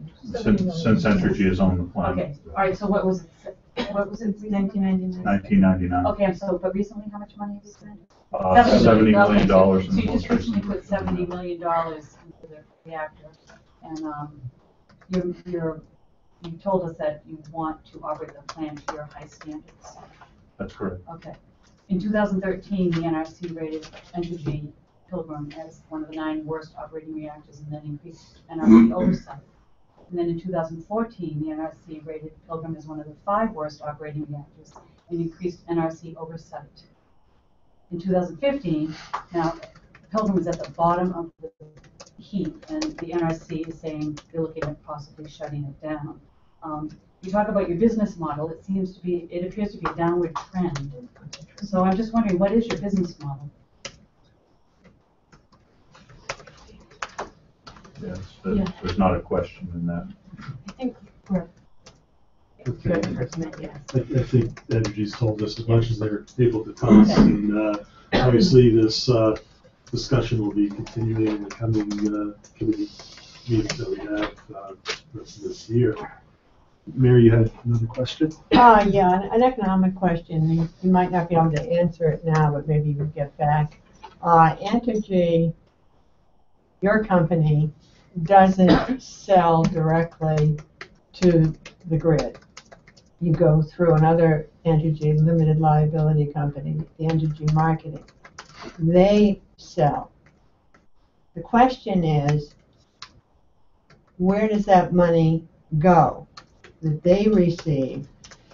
Since Entergy has owned the plant. Okay. All right. So what was it? What was it, 1999? 1999. Okay, so, but recently, how much money have you spent? $70 million Okay, in so the you most just recently recent. put $70 million into the reactor, and, you told us that you want to operate the plant to your high standards. That's correct. Okay. In 2013, the NRC rated Entergy Pilgrim as one of the 9 worst operating reactors and then increased NRC oversight. And then in 2014, the NRC rated Pilgrim as one of the 5 worst operating reactors and increased NRC oversight. In 2015, now Pilgrim is at the bottom of the heap, and the NRC is saying they're looking at possibly shutting it down. You talk about your business model. It appears to be a downward trend. So I'm just wondering, what is your business model? Yes, Yeah. there's not a question in that. I think we're Okay. yes. I think Energy's told us as much as they're able to tell us, and obviously this discussion will be continuing in the coming committee meetings that we have this year. Mary, you had another question? Yeah, an economic question. You might not be able to answer it now, but maybe you would get back. Entergy, your company, doesn't sell directly to the grid. You go through another Entergy limited liability company, the Entergy Marketing. They sell. The question is, where does that money go that they receive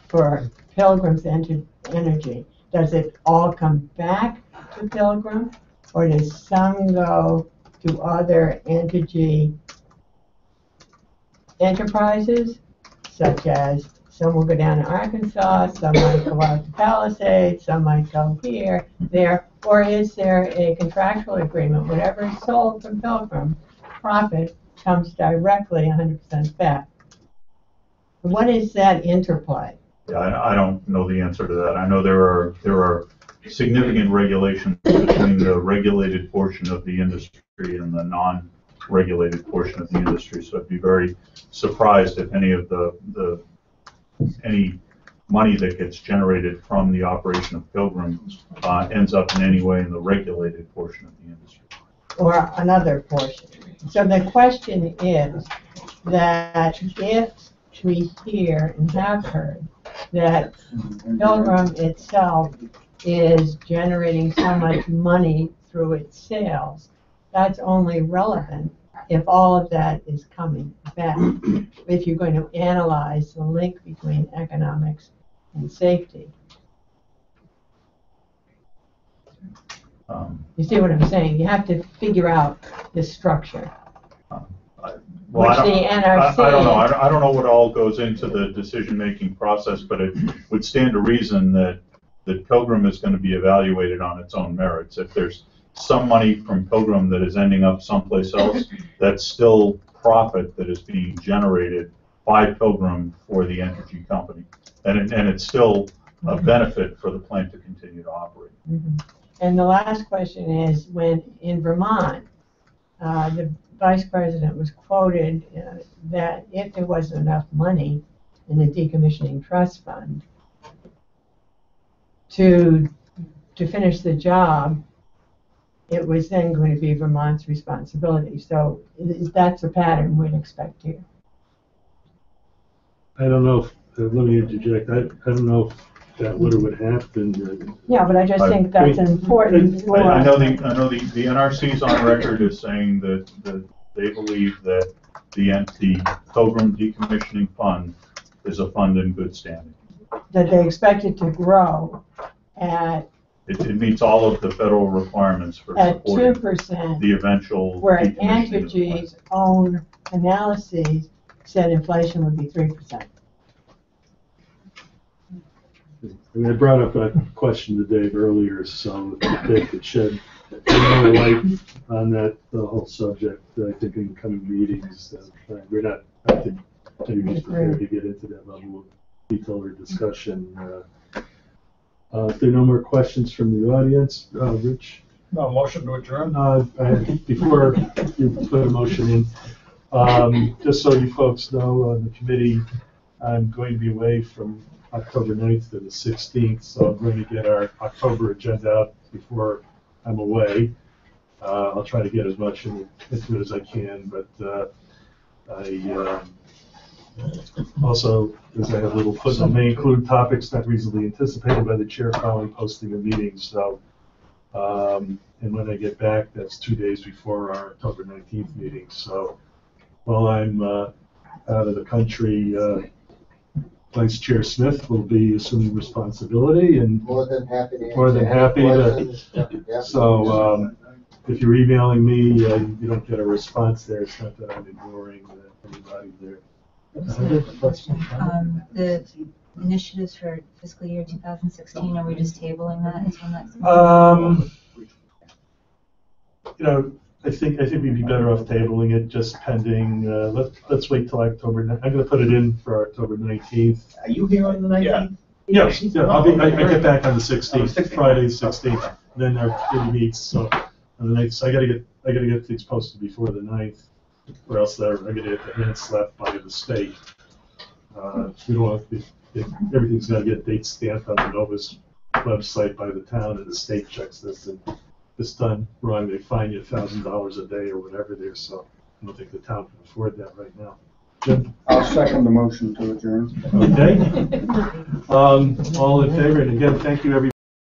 for Pilgrim's Energy? Does it all come back to Pilgrim, or does some go to other Entergy enterprises, such as some will go down to Arkansas, some might go out to Palisades, some might go here, there, or is there a contractual agreement, whatever is sold from Pilgrim, profit comes directly 100% back? What is that interplay? Yeah, I don't know the answer to that. I know there are significant regulations between the regulated portion of the industry and the non-regulated portion of the industry. So I'd be very surprised if any of any money that gets generated from the operation of Pilgrim ends up in any way in the regulated portion of the industry. Or another portion. So the question is that if we hear and have heard that Pilgrim itself is generating so much money through its sales, that's only relevant if all of that is coming back. If you're going to analyze the link between economics and safety. You see what I'm saying? You have to figure out the structure. Well, Which the NRC... I don't know. I don't know what all goes into the decision-making process, but it would stand to reason that Pilgrim is going to be evaluated on its own merits. If there's some money from Pilgrim that is ending up someplace else, that's still profit that is being generated by Pilgrim for the Entergy company. And it's still a benefit for the plant to continue to operate. Mm-hmm. And the last question is, when in Vermont, the vice president was quoted that if there wasn't enough money in the decommissioning trust fund to finish the job, it was then going to be Vermont's responsibility. So that's a pattern we'd expect here. I don't know if, let me interject, I don't know if that would happen. Yeah, but I just think that's important. I know the NRC's on record as saying that they believe that the Pilgrim Decommissioning Fund is a fund in good standing. That they expect it to grow at... It meets all of the federal requirements for at supporting 2%, the eventual where decommissioning of the Entergy's own analyses said inflation would be 3%. I mean, I brought up a question to Dave earlier, so if Dave could shed more light on that, the whole subject, I think in coming meetings, we're not, I think, Energy's prepared to get into that level of detail or discussion. If there are no more questions from the audience, Rich? No, motion to adjourn? Before you put a motion in, just so you folks know, on the committee, I'm going to be away from October 9th to the 16th, so I'm going to get our October agenda out before I'm away. I'll try to get as much into it as I can, but I also, as I have a little footnote, may include topics not reasonably anticipated by the chair following posting of meetings, so, and when I get back, that's 2 days before our October 19th meeting, so while I'm out of the country, Vice Chair Smith will be assuming responsibility, and More than happy to more than answer any happy to, questions. Yeah. so, if you're emailing me, you don't get a response there, it's not that I'm ignoring anybody there. The initiatives for fiscal year 2016, are we just tabling that until next month? You know, I think we'd be better off tabling it, just pending, let's wait till October, I'm gonna put it in for October 19th. Are you here on the 19th? Yes, yeah, I get back on the 16th, Friday, 16th, then our committee meets, so, on the 9th, so I gotta get things posted before the 9th, or else I'm gonna get the hand slapped by the state. We don't want everything's gotta get date stamped on the Nova's website by the town, and the state checks this, and if it's done wrong, they fine you $1,000 a day or whatever there, so I don't think the town can afford that right now. Jim? I'll second the motion to adjourn. Okay. All in favor, and again, thank you, everybody.